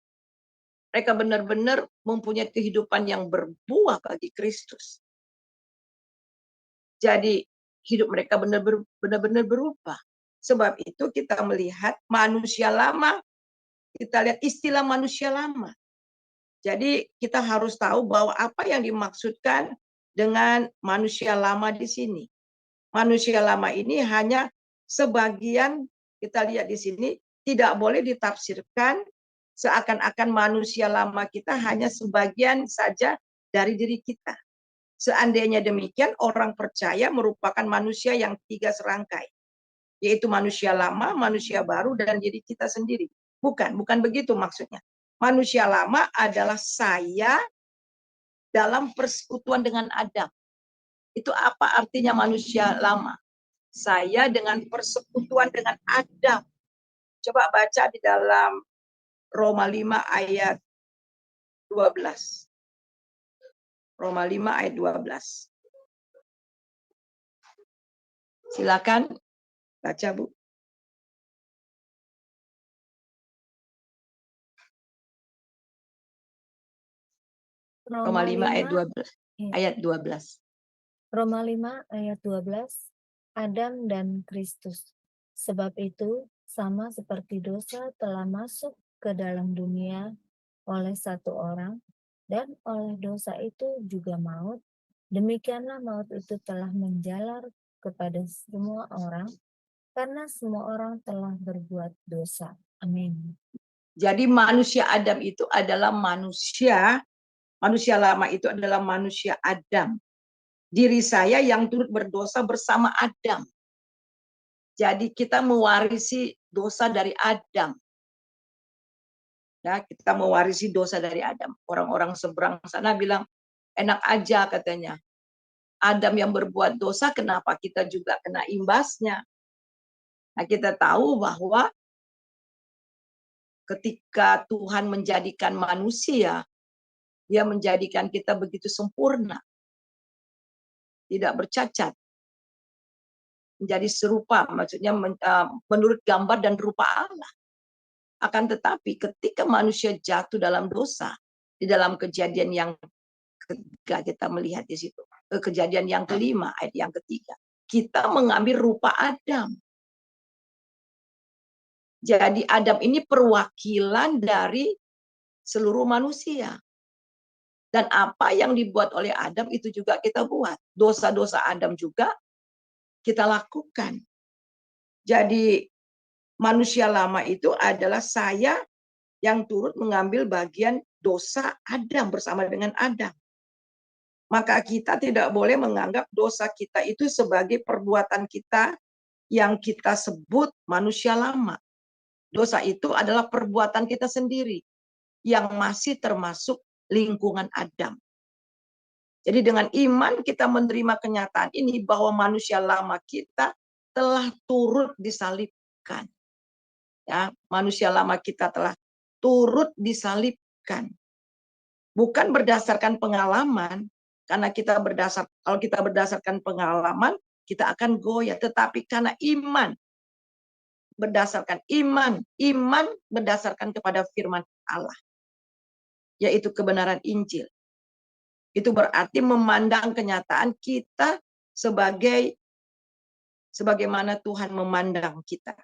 Mereka benar-benar mempunyai kehidupan yang berbuah bagi Kristus. Jadi hidup mereka benar-benar berubah. Sebab itu kita melihat manusia lama, kita lihat istilah manusia lama. Jadi kita harus tahu bahwa apa yang dimaksudkan dengan manusia lama di sini. Manusia lama ini hanya sebagian kita lihat di sini, tidak boleh ditafsirkan seakan-akan manusia lama kita hanya sebagian saja dari diri kita. Seandainya demikian, orang percaya merupakan manusia yang 3 serangkai, yaitu manusia lama, manusia baru, dan diri kita sendiri. Bukan begitu maksudnya. Manusia lama adalah saya dalam persekutuan dengan Adam. Itu apa artinya manusia lama? Saya dengan persekutuan dengan Adam. Coba baca di dalam Roma 5 ayat 12. Roma 5 ayat 12. Silakan baca, Bu. Roma 5 ayat 12. Ayat 12. Roma 5 ayat 12. Adam dan Kristus. Sebab itu, sama seperti dosa telah masuk ke dalam dunia oleh satu orang, dan oleh dosa itu juga maut, demikianlah maut itu telah menjalar kepada semua orang, karena semua orang telah berbuat dosa. Amin. Jadi manusia Adam itu adalah manusia lama itu adalah manusia Adam. Diri saya yang turut berdosa bersama Adam. Jadi kita mewarisi dosa dari Adam. Ya, kita mewarisi dosa dari Adam. Orang-orang seberang sana bilang, enak aja katanya. Adam yang berbuat dosa, kenapa kita juga kena imbasnya? Nah, kita tahu bahwa ketika Tuhan menjadikan manusia, Dia menjadikan kita begitu sempurna. Tidak bercacat. Menjadi serupa, maksudnya menurut gambar dan rupa Allah. Akan tetapi ketika manusia jatuh dalam dosa, di dalam Kejadian yang ketiga kita melihat di situ, Kejadian yang kelima ayat yang ketiga, kita mengambil rupa Adam. Jadi Adam ini perwakilan dari seluruh manusia. Dan apa yang dibuat oleh Adam itu juga kita buat. Dosa-dosa Adam juga kita lakukan. Jadi manusia lama itu adalah saya yang turut mengambil bagian dosa Adam bersama dengan Adam. Maka kita tidak boleh menganggap dosa kita itu sebagai perbuatan kita yang kita sebut manusia lama. Dosa itu adalah perbuatan kita sendiri yang masih termasuk lingkungan Adam. Jadi dengan iman kita menerima kenyataan ini bahwa manusia lama kita telah turut disalibkan. Ya, manusia lama kita telah turut disalibkan. Bukan berdasarkan pengalaman, karena kalau kita berdasarkan pengalaman, kita akan goyah. Tetapi karena iman, berdasarkan iman berdasarkan kepada firman Allah, yaitu kebenaran Injil. Itu berarti memandang kenyataan kita sebagaimana Tuhan memandang kita.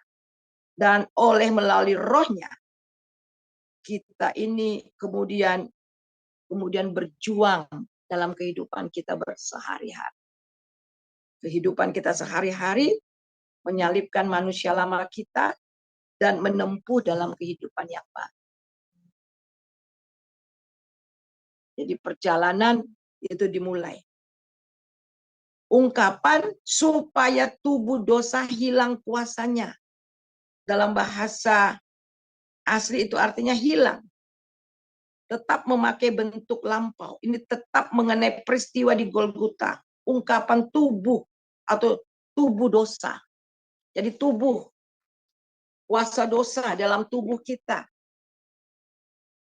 Dan melalui Roh-Nya, kita ini kemudian berjuang dalam kehidupan kita bersehari-hari. Kehidupan kita sehari-hari menyalibkan manusia lama kita dan menempuh dalam kehidupan yang baru. Jadi perjalanan itu dimulai. Ungkapan supaya tubuh dosa hilang kuasanya. Dalam bahasa asli itu artinya hilang. Tetap memakai bentuk lampau. Ini tetap mengenai peristiwa di Golgota. Ungkapan tubuh atau tubuh dosa. Jadi tubuh, kuasa dosa dalam tubuh kita.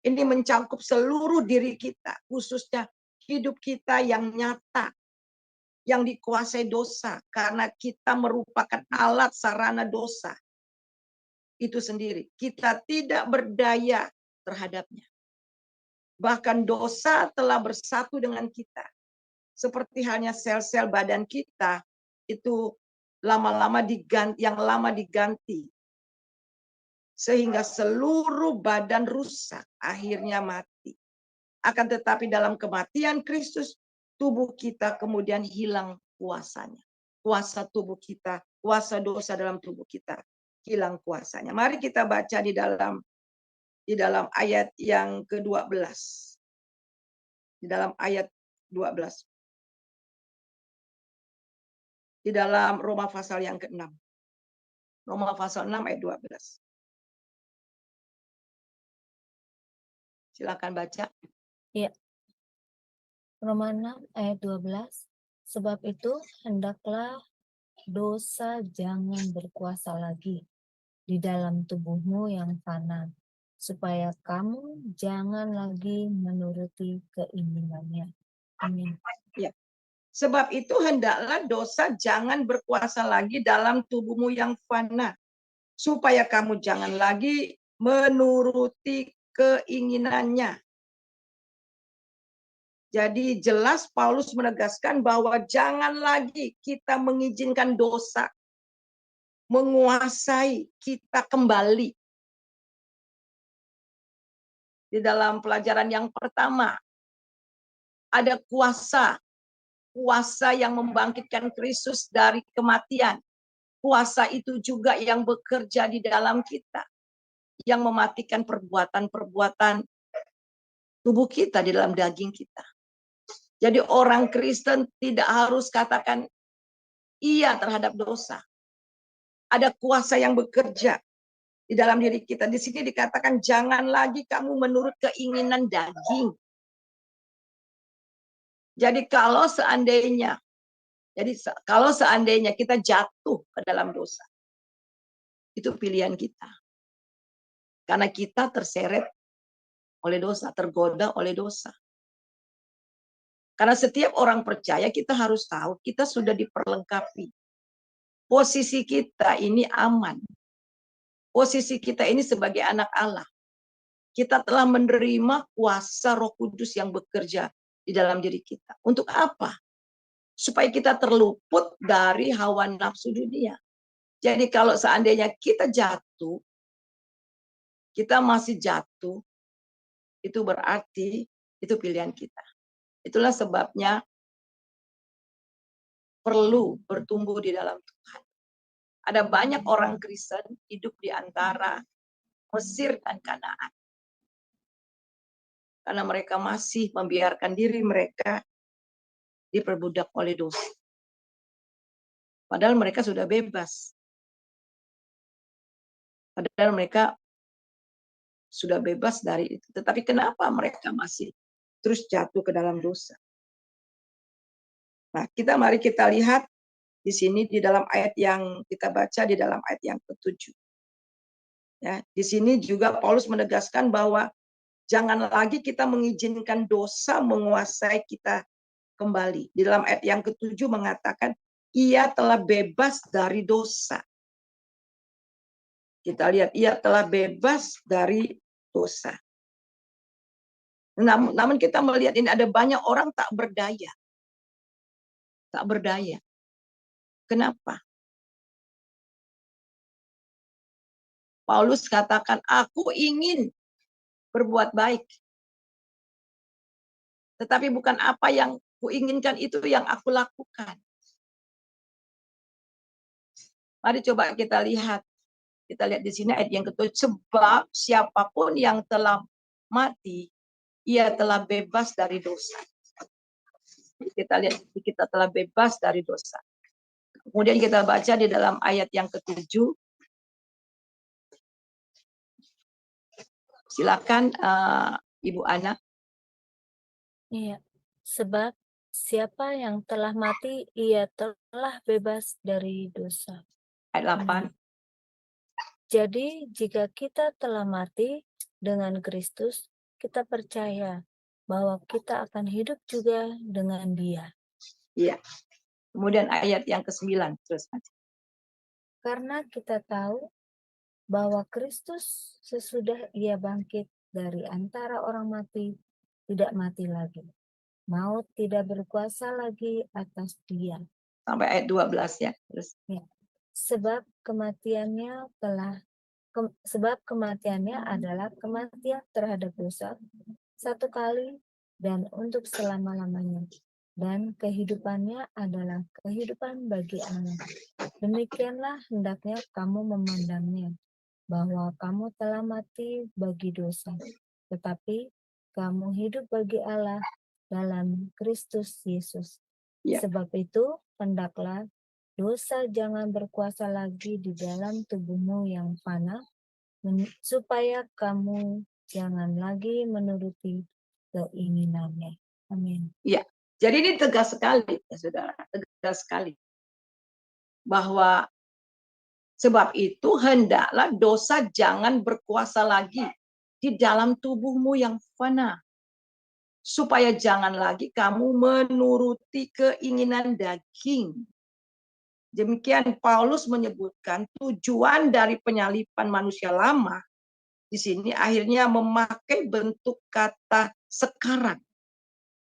Ini mencakup seluruh diri kita, khususnya hidup kita yang nyata, yang dikuasai dosa, karena kita merupakan alat sarana dosa. Itu sendiri. Kita tidak berdaya terhadapnya. Bahkan dosa telah bersatu dengan kita. Seperti halnya sel-sel badan kita, itu lama-lama diganti. Sehingga seluruh badan rusak, akhirnya mati. Akan tetapi dalam kematian Kristus, tubuh kita kemudian hilang kuasanya. Kuasa tubuh kita, kuasa dosa dalam tubuh kita hilang kuasanya. Mari kita baca di dalam ayat yang ke-12. Di dalam ayat 12. Di dalam Roma pasal yang ke-6. Roma pasal 6 ayat 12. Silakan baca. Ya. Roma 6 ayat 12. Sebab itu hendaklah dosa jangan berkuasa lagi di dalam tubuhmu yang fana, supaya kamu jangan lagi menuruti keinginannya. Amin. Ya. Sebab itu hendaklah dosa jangan berkuasa lagi dalam tubuhmu yang fana, supaya kamu jangan lagi menuruti keinginannya. Jadi jelas Paulus menegaskan bahwa jangan lagi kita mengizinkan dosa menguasai kita kembali. Di dalam pelajaran yang pertama, ada kuasa yang membangkitkan Kristus dari kematian. Kuasa itu juga yang bekerja di dalam kita, yang mematikan perbuatan-perbuatan tubuh kita di dalam daging kita. Jadi orang Kristen tidak harus katakan iya terhadap dosa. Ada kuasa yang bekerja di dalam diri kita. Di sini dikatakan jangan lagi kamu menurut keinginan daging. Jadi kalau seandainya kita jatuh ke dalam dosa, itu pilihan kita. Karena kita terseret oleh dosa, tergoda oleh dosa. Karena setiap orang percaya kita harus tahu kita sudah diperlengkapi. Posisi kita ini aman. Posisi kita ini sebagai anak Allah. Kita telah menerima kuasa Roh Kudus yang bekerja di dalam diri kita. Untuk apa? Supaya kita terluput dari hawa nafsu dunia. Jadi kalau seandainya kita jatuh, kita masih jatuh, itu berarti itu pilihan kita. Itulah sebabnya perlu bertumbuh di dalam Tuhan. Ada banyak orang Kristen hidup di antara Mesir dan Kanaan. Karena mereka masih membiarkan diri mereka diperbudak oleh dosa. Padahal mereka sudah bebas. Padahal mereka sudah bebas dari itu. Tetapi kenapa mereka masih terus jatuh ke dalam dosa? Nah, mari kita lihat di sini di dalam ayat yang kita baca di dalam ayat yang ke-7. Ya, di sini juga Paulus menegaskan bahwa jangan lagi kita mengizinkan dosa menguasai kita kembali. Di dalam ayat yang ke-7 mengatakan ia telah bebas dari dosa. Kita lihat ia telah bebas dari dosa. Namun kita melihat ini ada banyak orang tak berdaya. Tak berdaya. Kenapa? Paulus katakan, aku ingin berbuat baik. Tetapi bukan apa yang kuinginkan itu yang aku lakukan. Mari coba kita lihat. Kita lihat di sini ayat yang ke-7. Sebab siapapun yang telah mati, ia telah bebas dari dosa. Kita lihat, kita telah bebas dari dosa. Kemudian kita baca di dalam ayat yang ke-7. Silakan Ibu Ana. Iya, sebab siapa yang telah mati, ia telah bebas dari dosa. Ayat 8. Jadi jika kita telah mati dengan Kristus, kita percaya bahwa kita akan hidup juga dengan Dia. Iya. Kemudian ayat yang ke-9. Terus. Karena kita tahu bahwa Kristus sesudah Ia bangkit dari antara orang mati, tidak mati lagi. Maut tidak berkuasa lagi atas Dia. Sampai ayat 12 ya. Terus. Ya. Sebab kematiannya adalah kematian terhadap dosa satu kali dan untuk selama-lamanya. dan kehidupannya adalah kehidupan bagi Allah. Demikianlah hendaknya kamu memandangnya, bahwa kamu telah mati bagi dosa, tetapi kamu hidup bagi Allah dalam Kristus Yesus. Ya. Sebab itu, hendaklah dosa jangan berkuasa lagi di dalam tubuhmu yang fana, supaya kamu jangan lagi menuruti keinginannya. Amin. Ya. Jadi ini tegas sekali, ya saudara, tegas sekali. Bahwa sebab itu hendaklah dosa jangan berkuasa lagi di dalam tubuhmu yang fana. Supaya jangan lagi kamu menuruti keinginan daging. Demikian Paulus menyebutkan tujuan dari penyaliban manusia lama di sini akhirnya memakai bentuk kata sekarang.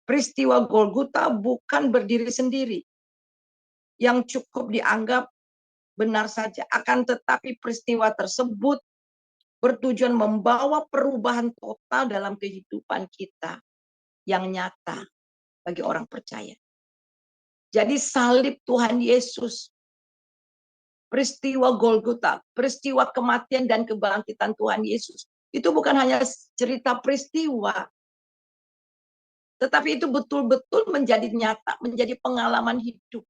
Peristiwa Golgota bukan berdiri sendiri yang cukup dianggap benar saja, akan tetapi peristiwa tersebut bertujuan membawa perubahan total dalam kehidupan kita yang nyata bagi orang percaya. Jadi salib Tuhan Yesus, peristiwa Golgota, peristiwa kematian dan kebangkitan Tuhan Yesus, itu bukan hanya cerita peristiwa, tetapi itu betul-betul menjadi nyata, menjadi pengalaman hidup.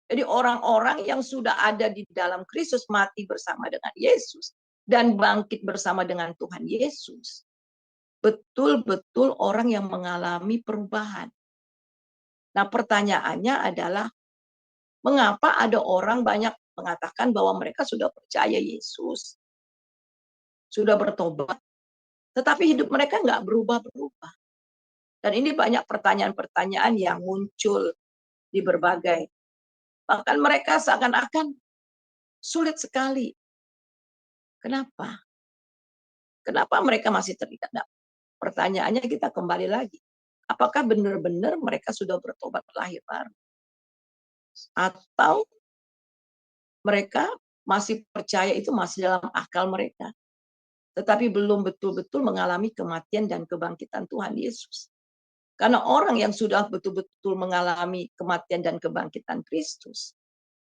Jadi orang-orang yang sudah ada di dalam Kristus mati bersama dengan Yesus dan bangkit bersama dengan Tuhan Yesus, betul-betul orang yang mengalami perubahan. Nah, pertanyaannya adalah mengapa ada orang banyak mengatakan bahwa mereka sudah percaya Yesus, sudah bertobat, tetapi hidup mereka nggak berubah-berubah. Dan ini banyak pertanyaan-pertanyaan yang muncul di berbagai. Bahkan mereka seakan-akan sulit sekali. Kenapa? Kenapa mereka masih terikat? Nah, pertanyaannya kita kembali lagi. Apakah benar-benar mereka sudah bertobat lahir baru? Atau mereka masih percaya itu masih dalam akal mereka, tetapi belum betul-betul mengalami kematian dan kebangkitan Tuhan Yesus. Karena orang yang sudah betul-betul mengalami kematian dan kebangkitan Kristus,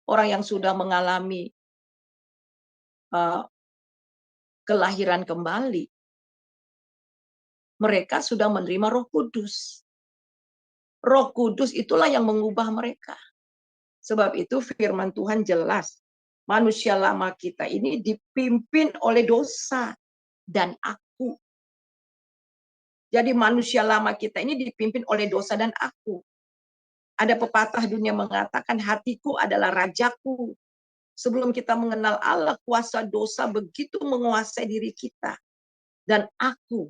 orang yang sudah mengalami kelahiran kembali, mereka sudah menerima Roh Kudus. Roh Kudus itulah yang mengubah mereka. Sebab itu firman Tuhan jelas, manusia lama kita ini dipimpin oleh dosa dan aku. Jadi manusia lama kita ini dipimpin oleh dosa dan aku. Ada pepatah dunia mengatakan hatiku adalah rajaku. Sebelum kita mengenal Allah, kuasa dosa begitu menguasai diri kita. Dan aku.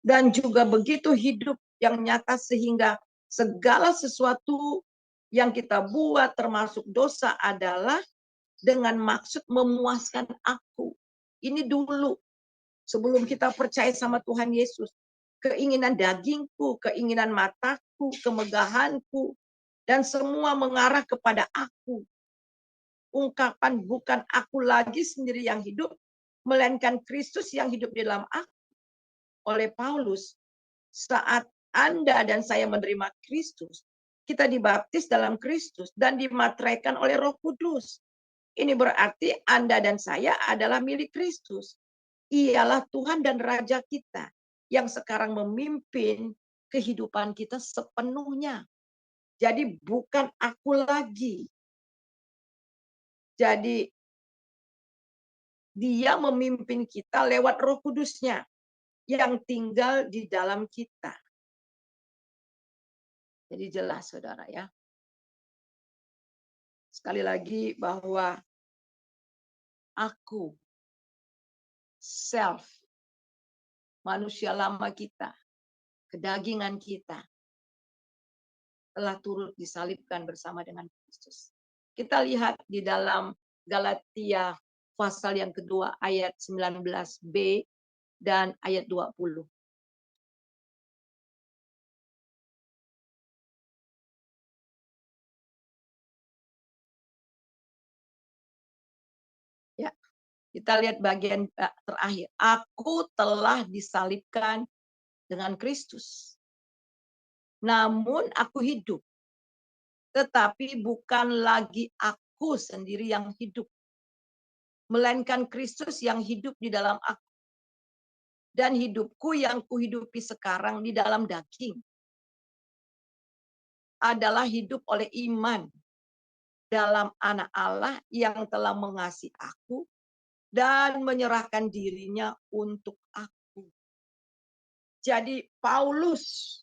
Dan juga begitu hidup yang nyata sehingga segala sesuatu yang kita buat termasuk dosa adalah dengan maksud memuaskan aku. Ini dulu. Sebelum kita percaya sama Tuhan Yesus. Keinginan dagingku, keinginan mataku, kemegahanku. Dan semua mengarah kepada aku. Ungkapan bukan aku lagi sendiri yang hidup. Melainkan Kristus yang hidup di dalam aku. Oleh Paulus. Saat Anda dan saya menerima Kristus. Kita dibaptis dalam Kristus. Dan dimateraikan oleh Roh Kudus. Ini berarti Anda dan saya adalah milik Kristus. Ialah Tuhan dan Raja kita yang sekarang memimpin kehidupan kita sepenuhnya. Jadi bukan aku lagi. Jadi Dia memimpin kita lewat Roh Kudusnya yang tinggal di dalam kita. Jadi jelas saudara ya. Sekali lagi bahwa aku, self, manusia lama kita, kedagingan kita, telah turut disalibkan bersama dengan Kristus. Kita lihat di dalam Galatia pasal yang kedua ayat 19b dan ayat 20. Ya, kita lihat bagian terakhir. Aku telah disalibkan dengan Kristus. Namun aku hidup, tetapi bukan lagi aku sendiri yang hidup, melainkan Kristus yang hidup di dalam aku. Dan hidupku yang kuhidupi sekarang di dalam daging adalah hidup oleh iman dalam Anak Allah yang telah mengasihi aku dan menyerahkan dirinya untuk aku. Jadi Paulus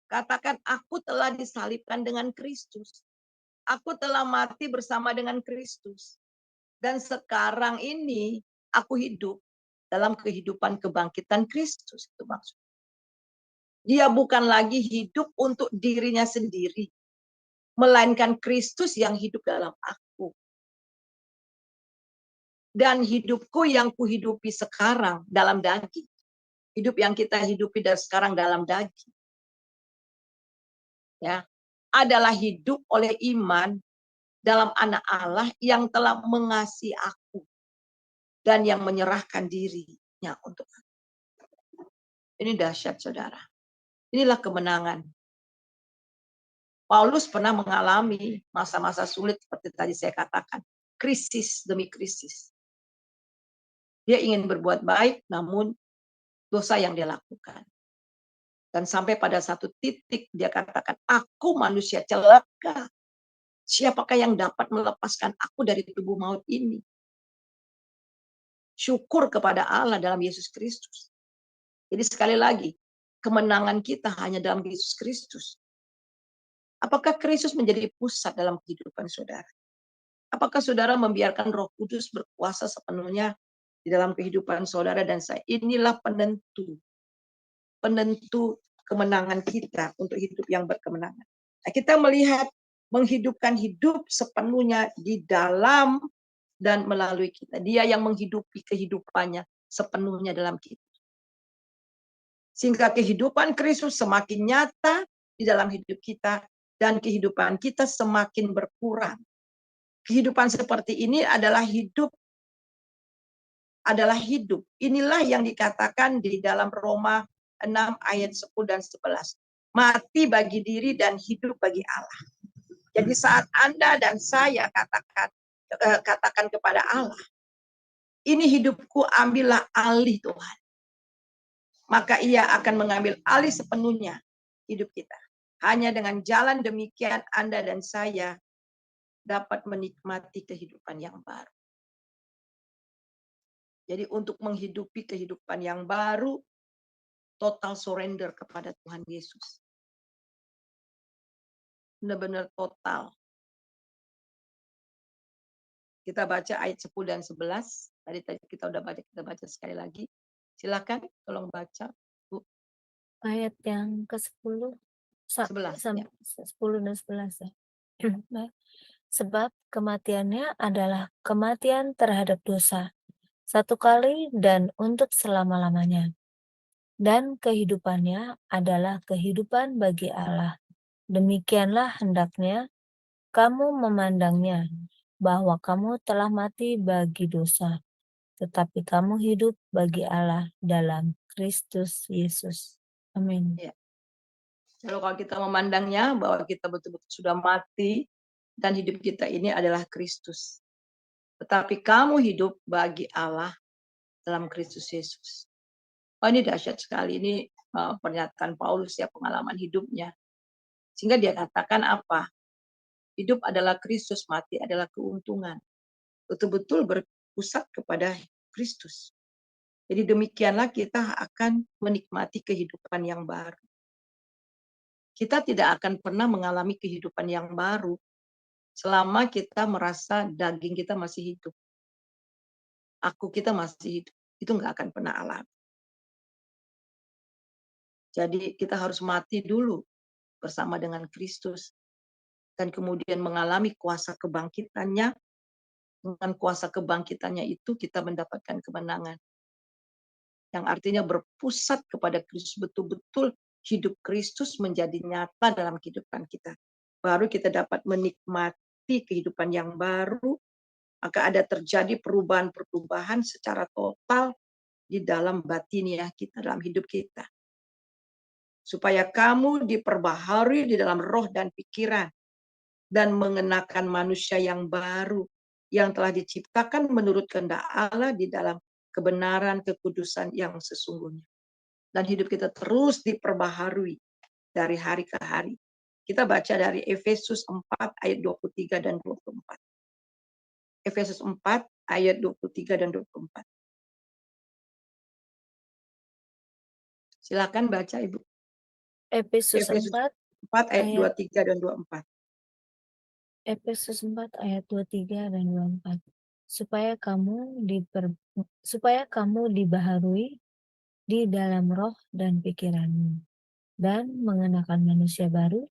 katakan, aku telah disalibkan dengan Kristus. Aku telah mati bersama dengan Kristus. Dan sekarang ini aku hidup dalam kehidupan kebangkitan Kristus. Itu maksud. Dia bukan lagi hidup untuk dirinya sendiri, melainkan Kristus yang hidup dalam aku. Dan hidupku yang kuhidupi sekarang dalam daging. Hidup yang kita hidupi dari sekarang dalam daging. Ya, adalah hidup oleh iman dalam Anak Allah yang telah mengasihi aku dan yang menyerahkan dirinya untuk aku. Ini dahsyat, saudara. Inilah kemenangan. Paulus pernah mengalami masa-masa sulit seperti tadi saya katakan, krisis demi krisis. Dia ingin berbuat baik, namun dosa yang dia lakukan. Dan sampai pada satu titik dia katakan, aku manusia celaka. Siapakah yang dapat melepaskan aku dari tubuh maut ini? Syukur kepada Allah dalam Yesus Kristus. Jadi sekali lagi, kemenangan kita hanya dalam Yesus Kristus. Apakah Kristus menjadi pusat dalam kehidupan saudara? Apakah saudara membiarkan Roh Kudus berkuasa sepenuhnya di dalam kehidupan saudara dan saya? Inilah penentu kemenangan kita untuk hidup yang berkemenangan. Nah, kita melihat menghidupkan hidup sepenuhnya di dalam dan melalui kita. Dia yang menghidupi kehidupannya sepenuhnya dalam kita. Sehingga kehidupan Kristus semakin nyata di dalam hidup kita dan kehidupan kita semakin berkurang. Kehidupan seperti ini adalah hidup. Inilah yang dikatakan di dalam Roma 6 ayat 10 dan 11. Mati bagi diri dan hidup bagi Allah. Jadi saat Anda dan saya katakan kepada Allah, ini hidupku, ambillah alih Tuhan. Maka ia akan mengambil alih sepenuhnya hidup kita. Hanya dengan jalan demikian Anda dan saya dapat menikmati kehidupan yang baru. Jadi untuk menghidupi kehidupan yang baru, total surrender kepada Tuhan Yesus. Benar-benar total. Kita baca ayat 10 dan 11. Tadi kita udah baca, kita baca sekali lagi. Silakan tolong baca, Bu. Ayat yang ke-10 11 ya. 10 dan 11 ya. Sebab kematiannya adalah kematian terhadap dosa, satu kali dan untuk selama-lamanya. Dan kehidupannya adalah kehidupan bagi Allah. Demikianlah hendaknya kamu memandangnya, bahwa kamu telah mati bagi dosa, tetapi kamu hidup bagi Allah dalam Kristus Yesus. Amin. Ya. Kalau kita memandangnya bahwa kita betul-betul sudah mati dan hidup kita ini adalah Kristus. Tetapi kamu hidup bagi Allah dalam Kristus Yesus. Oh, ini dahsyat sekali. Ini pernyataan Paulus ya, pengalaman hidupnya. Sehingga dia katakan apa? Hidup adalah Kristus, mati adalah keuntungan. Betul-betul berpusat kepada Kristus. Jadi demikianlah kita akan menikmati kehidupan yang baru. Kita tidak akan pernah mengalami kehidupan yang baru selama kita merasa daging kita masih hidup. Aku kita masih hidup. Itu nggak akan pernah alami. Jadi kita harus mati dulu bersama dengan Kristus. Dan kemudian mengalami kuasa kebangkitannya. Dengan kuasa kebangkitannya itu kita mendapatkan kemenangan. Yang artinya berpusat kepada Kristus, betul-betul hidup Kristus menjadi nyata dalam kehidupan kita. Baru kita dapat menikmati kehidupan yang baru, maka ada terjadi perubahan-perubahan secara total di dalam batiniah kita, dalam hidup kita. supaya kamu diperbaharui di dalam roh dan pikiran, dan mengenakan manusia yang baru, yang telah diciptakan menurut kehendak Allah di dalam kebenaran kekudusan yang sesungguhnya. Dan hidup kita terus diperbaharui dari hari ke hari. Kita baca dari Efesus 4 ayat 23 dan 24. Efesus 4 ayat 23 dan 24. Silakan baca Ibu. Efesus Efesus 4 4 ayat ayat 23 dan 24. Efesus 4 ayat 23 dan 24. Supaya kamu dibaharui di dalam roh dan pikiranmu, dan mengenakan manusia baru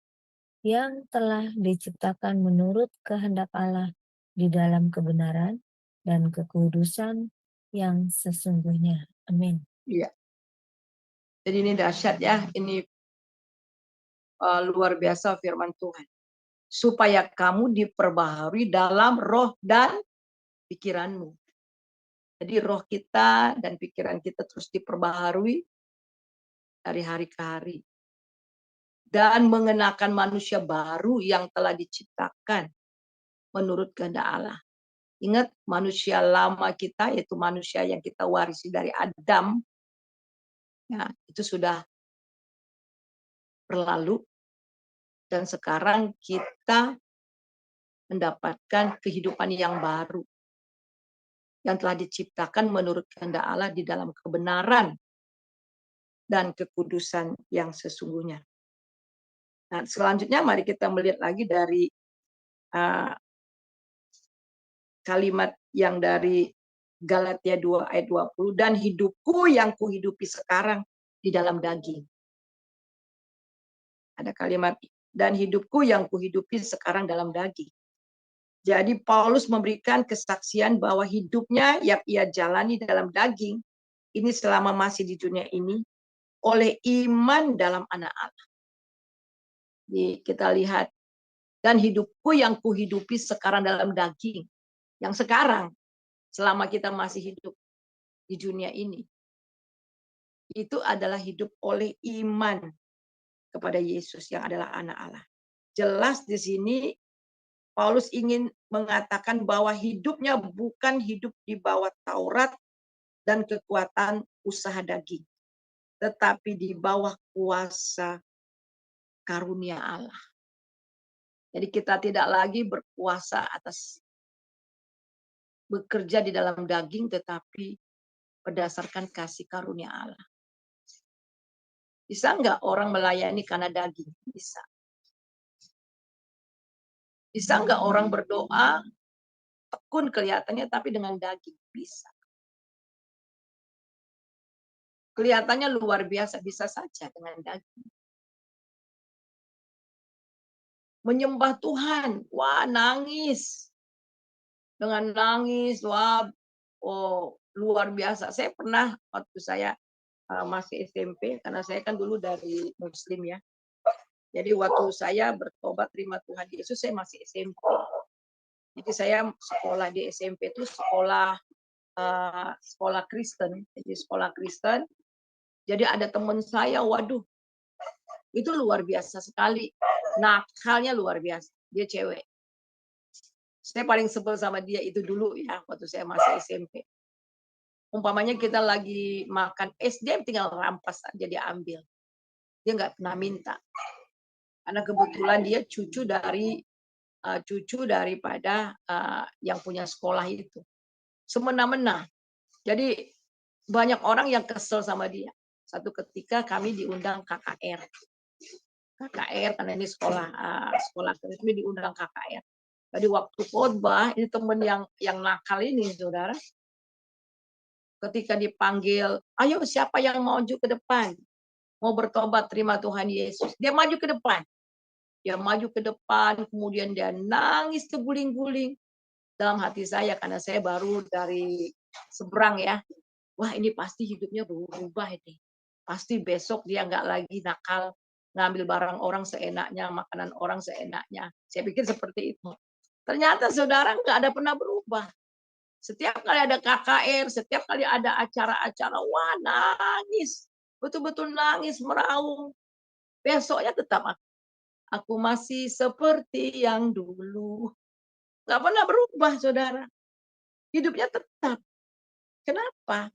yang telah diciptakan menurut kehendak Allah di dalam kebenaran dan kekudusan yang sesungguhnya. Amin. Iya. Jadi ini dahsyat ya, ini luar biasa firman Tuhan. Supaya kamu diperbaharui dalam roh dan pikiranmu. Jadi roh kita dan pikiran kita terus diperbaharui dari hari ke hari. Dan mengenakan manusia baru yang telah diciptakan menurut kehendak Allah. Ingat, manusia lama kita, yaitu manusia yang kita warisi dari Adam, ya, itu sudah berlalu. Dan sekarang kita mendapatkan kehidupan yang baru, yang telah diciptakan menurut kehendak Allah di dalam kebenaran dan kekudusan yang sesungguhnya. Nah, selanjutnya mari kita melihat lagi dari kalimat yang dari Galatia 2 ayat 20, dan hidupku yang kuhidupi sekarang di dalam daging. Ada kalimat, dan hidupku yang kuhidupi sekarang dalam daging. Jadi Paulus memberikan kesaksian bahwa hidupnya yang ia jalani dalam daging, ini selama masih di dunia ini, oleh iman dalam anak Allah. Jadi kita lihat, dan hidupku yang kuhidupi sekarang dalam daging. Yang sekarang, selama kita masih hidup di dunia ini, itu adalah hidup oleh iman kepada Yesus yang adalah anak Allah. Jelas di sini Paulus ingin mengatakan bahwa hidupnya bukan hidup di bawah Taurat dan kekuatan usaha daging, tetapi di bawah kuasa karunia Allah. Jadi kita tidak lagi berkuasa atas bekerja di dalam daging, tetapi berdasarkan kasih karunia Allah. Bisa nggak orang melayani karena daging? Bisa. Bisa nggak orang berdoa tekun kelihatannya tapi dengan daging? Bisa. Kelihatannya luar biasa, bisa saja dengan daging. Menyembah Tuhan, wah nangis. Dengan nangis, wah luar biasa. Saya pernah waktu saya masih SMP, karena saya kan dulu dari Muslim ya. Jadi waktu saya bertobat terima Tuhan Yesus, saya masih SMP. Jadi saya sekolah di SMP itu sekolah Kristen. Jadi sekolah Kristen. Jadi ada teman saya, waduh, itu luar biasa sekali. Nakalnya luar biasa. Dia cewek. Saya paling sebel sama dia itu dulu ya, waktu saya masih SMP. Umpamanya kita lagi makan SD, tinggal rampas aja dia ambil. Dia nggak pernah minta. Karena kebetulan dia cucu daripada yang punya sekolah itu. Semena-mena. Jadi banyak orang yang kesel sama dia. Satu ketika kami diundang KKR. KKR karena ini sekolah Kristen, diundang KKR. Jadi waktu khotbah, ini teman yang nakal ini, saudara. Ketika dipanggil, ayo siapa yang mau maju ke depan? Mau bertobat, terima Tuhan Yesus. Dia maju ke depan. Dia maju ke depan, kemudian dia nangis terguling-guling. Dalam hati saya, karena saya baru dari seberang ya. Wah, ini pasti hidupnya berubah ini. Pasti besok dia nggak lagi nakal, ngambil barang orang seenaknya, makanan orang seenaknya. Saya pikir seperti itu. Ternyata saudara nggak ada pernah berubah. Setiap kali ada KKR, setiap kali ada acara-acara, wah nangis. Betul-betul nangis, meraung. Besoknya tetap aku masih seperti yang dulu. Nggak pernah berubah, saudara. Hidupnya tetap. Kenapa?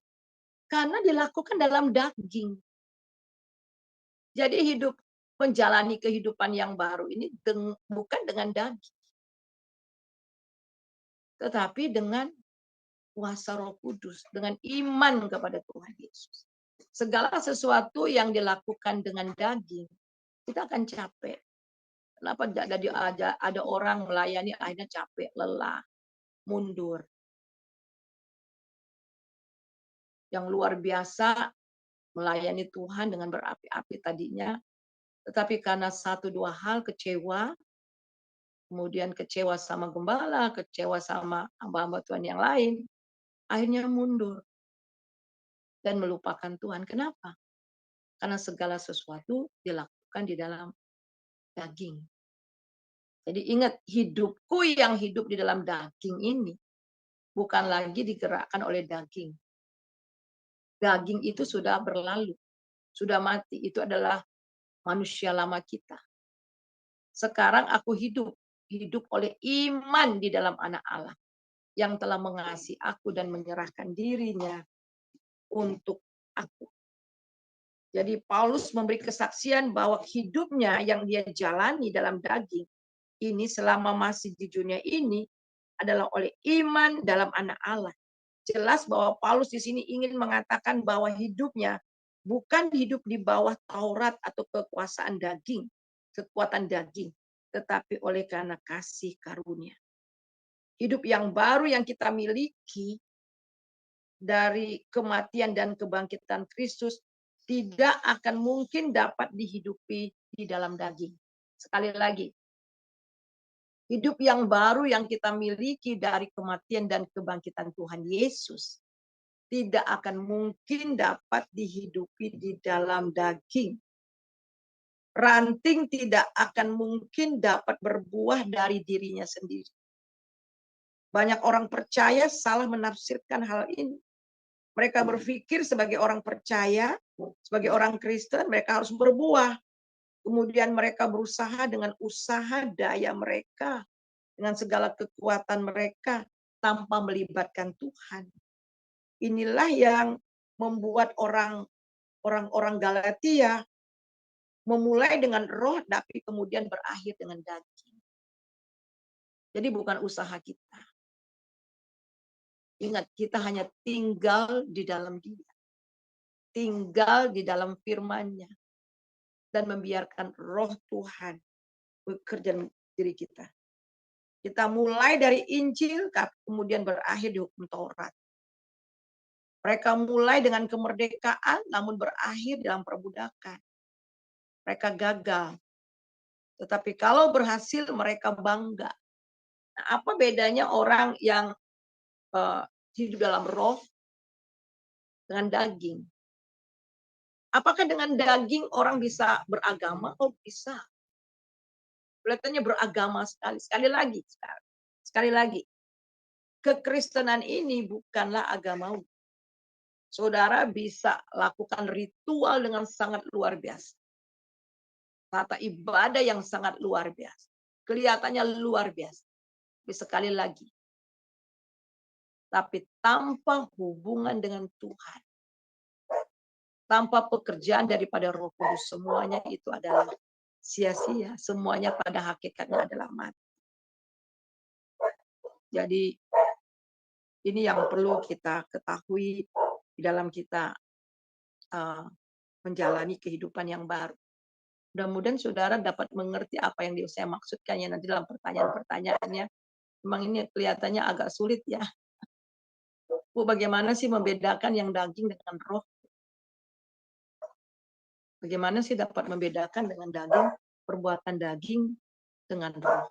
Karena dilakukan dalam daging. Jadi hidup menjalani kehidupan yang baru ini bukan dengan daging, tetapi dengan kuasa Roh Kudus, dengan iman kepada Tuhan Yesus. Segala sesuatu yang dilakukan dengan daging, kita akan capek. Kenapa ada orang melayani akhirnya capek, lelah, mundur. Yang luar biasa melayani Tuhan dengan berapi-api tadinya, tetapi karena satu dua hal kecewa, kemudian kecewa sama gembala, kecewa sama hamba-hamba Tuhan yang lain, akhirnya mundur dan melupakan Tuhan. Kenapa? Karena segala sesuatu dilakukan di dalam daging. Jadi ingat, hidupku yang hidup di dalam daging ini bukan lagi digerakkan oleh daging. Daging itu sudah berlalu, sudah mati. Itu adalah manusia lama kita. Sekarang aku hidup oleh iman di dalam Anak Allah yang telah mengasihi aku dan menyerahkan dirinya untuk aku. Jadi Paulus memberi kesaksian bahwa hidupnya yang dia jalani dalam daging ini selama masih di dunia ini adalah oleh iman dalam Anak Allah. Jelas bahwa Paulus di sini ingin mengatakan bahwa hidupnya bukan hidup di bawah Taurat atau kekuasaan daging, kekuatan daging, tetapi oleh karena kasih karunia. Hidup yang baru yang kita miliki dari kematian dan kebangkitan Kristus tidak akan mungkin dapat dihidupi di dalam daging. Sekali lagi, hidup yang baru yang kita miliki dari kematian dan kebangkitan Tuhan Yesus tidak akan mungkin dapat dihidupi di dalam daging. Ranting tidak akan mungkin dapat berbuah dari dirinya sendiri. Banyak orang percaya salah menafsirkan hal ini. Mereka berpikir sebagai orang percaya, sebagai orang Kristen, mereka harus berbuah. Kemudian mereka berusaha dengan usaha daya mereka, dengan segala kekuatan mereka, tanpa melibatkan Tuhan. Inilah yang membuat orang-orang Galatia memulai dengan roh, tapi kemudian berakhir dengan daging. Jadi bukan usaha kita. Ingat, kita hanya tinggal di dalam Dia. Tinggal di dalam firman-Nya. Dan membiarkan roh Tuhan bekerja di diri kita. Kita mulai dari Injil, kemudian berakhir di hukum Taurat. Mereka mulai dengan kemerdekaan, namun berakhir dalam perbudakan. Mereka gagal. Tetapi kalau berhasil, mereka bangga. Nah, apa bedanya orang yang hidup dalam roh dengan daging? Apakah dengan daging orang bisa beragama? Oh, bisa. Kelihatannya beragama sekali. Sekali lagi. Kekristenan ini bukanlah agamawi. Saudara bisa lakukan ritual dengan sangat luar biasa. Tata ibadah yang sangat luar biasa. Kelihatannya luar biasa. Tapi sekali lagi. Tapi tanpa hubungan dengan Tuhan. Tanpa pekerjaan daripada Roh Kudus, semuanya itu adalah sia-sia. Semuanya pada hakikatnya adalah mati. Jadi ini yang perlu kita ketahui di dalam kita menjalani kehidupan yang baru. Mudah-mudahan saudara dapat mengerti apa yang saya maksudkan ya nanti dalam pertanyaan-pertanyaannya. Memang ini kelihatannya agak sulit ya. Bu, bagaimana sih membedakan yang daging dengan roh? Bagaimana sih dapat membedakan dengan daging, perbuatan daging dengan roh?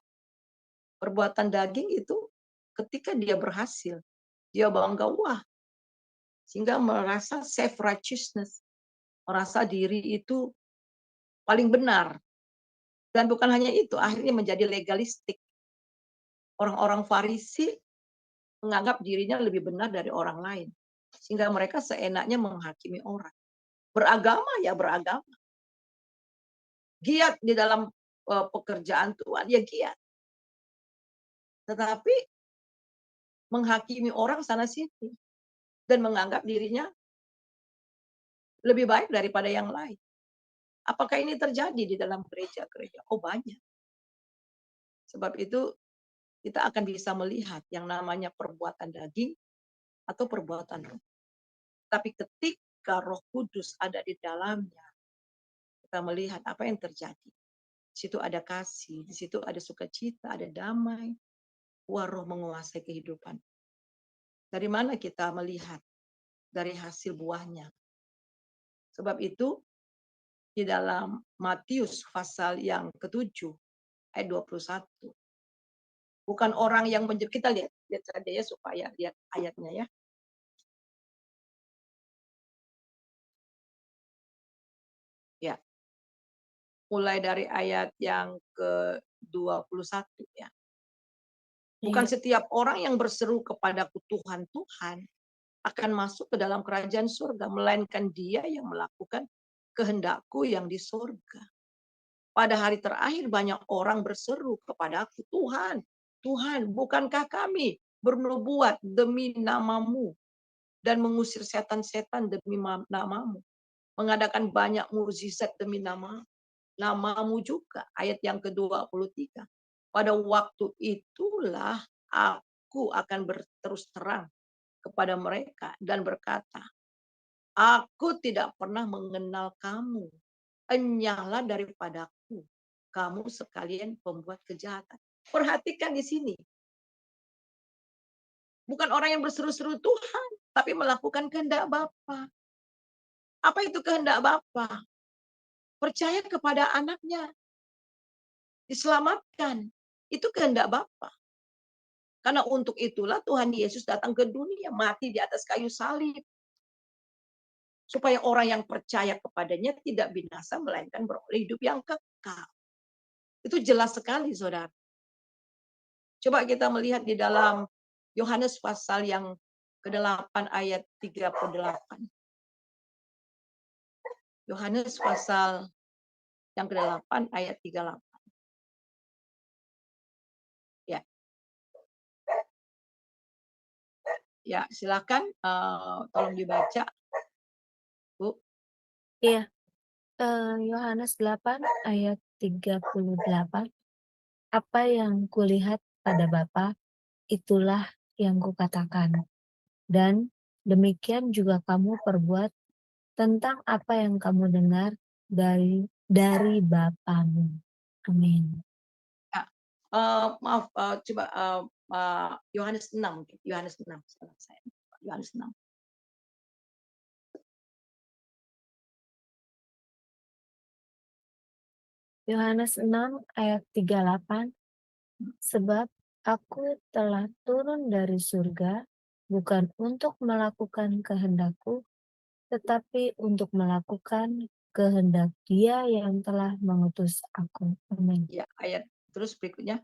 Perbuatan daging itu ketika dia berhasil, dia bangga, wah, sehingga merasa self-righteousness, merasa diri itu paling benar. Dan bukan hanya itu, akhirnya menjadi legalistik. Orang-orang Farisi menganggap dirinya lebih benar dari orang lain. Sehingga mereka seenaknya menghakimi orang. Beragama ya beragama. giat di dalam pekerjaan Tuhan, ya giat. Tetapi menghakimi orang sana sini dan menganggap dirinya lebih baik daripada yang lain. Apakah ini terjadi di dalam gereja-gereja? Oh, banyak. Sebab itu kita akan bisa melihat yang namanya perbuatan daging atau perbuatan roh. Tapi ketika Roh Kudus ada di dalamnya, kita melihat apa yang terjadi. Di situ ada kasih, di situ ada sukacita, ada damai. Wah, Roh menguasai kehidupan. Dari mana kita melihat? Dari hasil buahnya. Sebab itu di dalam Matius pasal yang ke-7 ayat 21. Bukan orang yang kita lihat saja ya supaya lihat ayatnya ya. Ya. Mulai dari ayat yang ke-21 ya. Bukan setiap orang yang berseru kepadaku Tuhan, Tuhan akan masuk ke dalam kerajaan surga, melainkan dia yang melakukan kehendakku yang di surga. Pada hari terakhir banyak orang berseru kepadaku, Tuhan, Tuhan, bukankah kami bernubuat demi namamu dan mengusir setan-setan demi namamu, mengadakan banyak mukjizat demi namamu juga. Ayat yang ke-23. Pada waktu itulah aku akan berterus terang kepada mereka dan berkata, aku tidak pernah mengenal kamu. Enyahlah daripadaku, kamu sekalian pembuat kejahatan. Perhatikan di sini. Bukan orang yang berseru-seru Tuhan, tapi melakukan kehendak Bapa. Apa itu kehendak Bapa? Percaya kepada anaknya. Diselamatkan. Itu kehendak Bapa. Karena untuk itulah Tuhan Yesus datang ke dunia, mati di atas kayu salib. Supaya orang yang percaya kepadanya tidak binasa, melainkan beroleh hidup yang kekal. Itu jelas sekali, saudara. Coba kita melihat di dalam Yohanes pasal yang ke-8 ayat 38. Yohanes pasal yang ke-8 ayat 38. Ya. Ya, silakan tolong dibaca. Bu. Iya. Yohanes 8 ayat 38. Apa yang kulihat pada Bapa, itulah yang kukatakan. Dan demikian juga kamu perbuat tentang apa yang kamu dengar dari Bapamu. Amin. Ya. Maaf, coba Yohanes 6. Yohanes 6. Yohanes 6. Yohanes 6 ayat 38. Sebab aku telah turun dari surga bukan untuk melakukan kehendakku, tetapi untuk melakukan kehendak Dia yang telah mengutus aku. Amin. Ya, ayat terus berikutnya.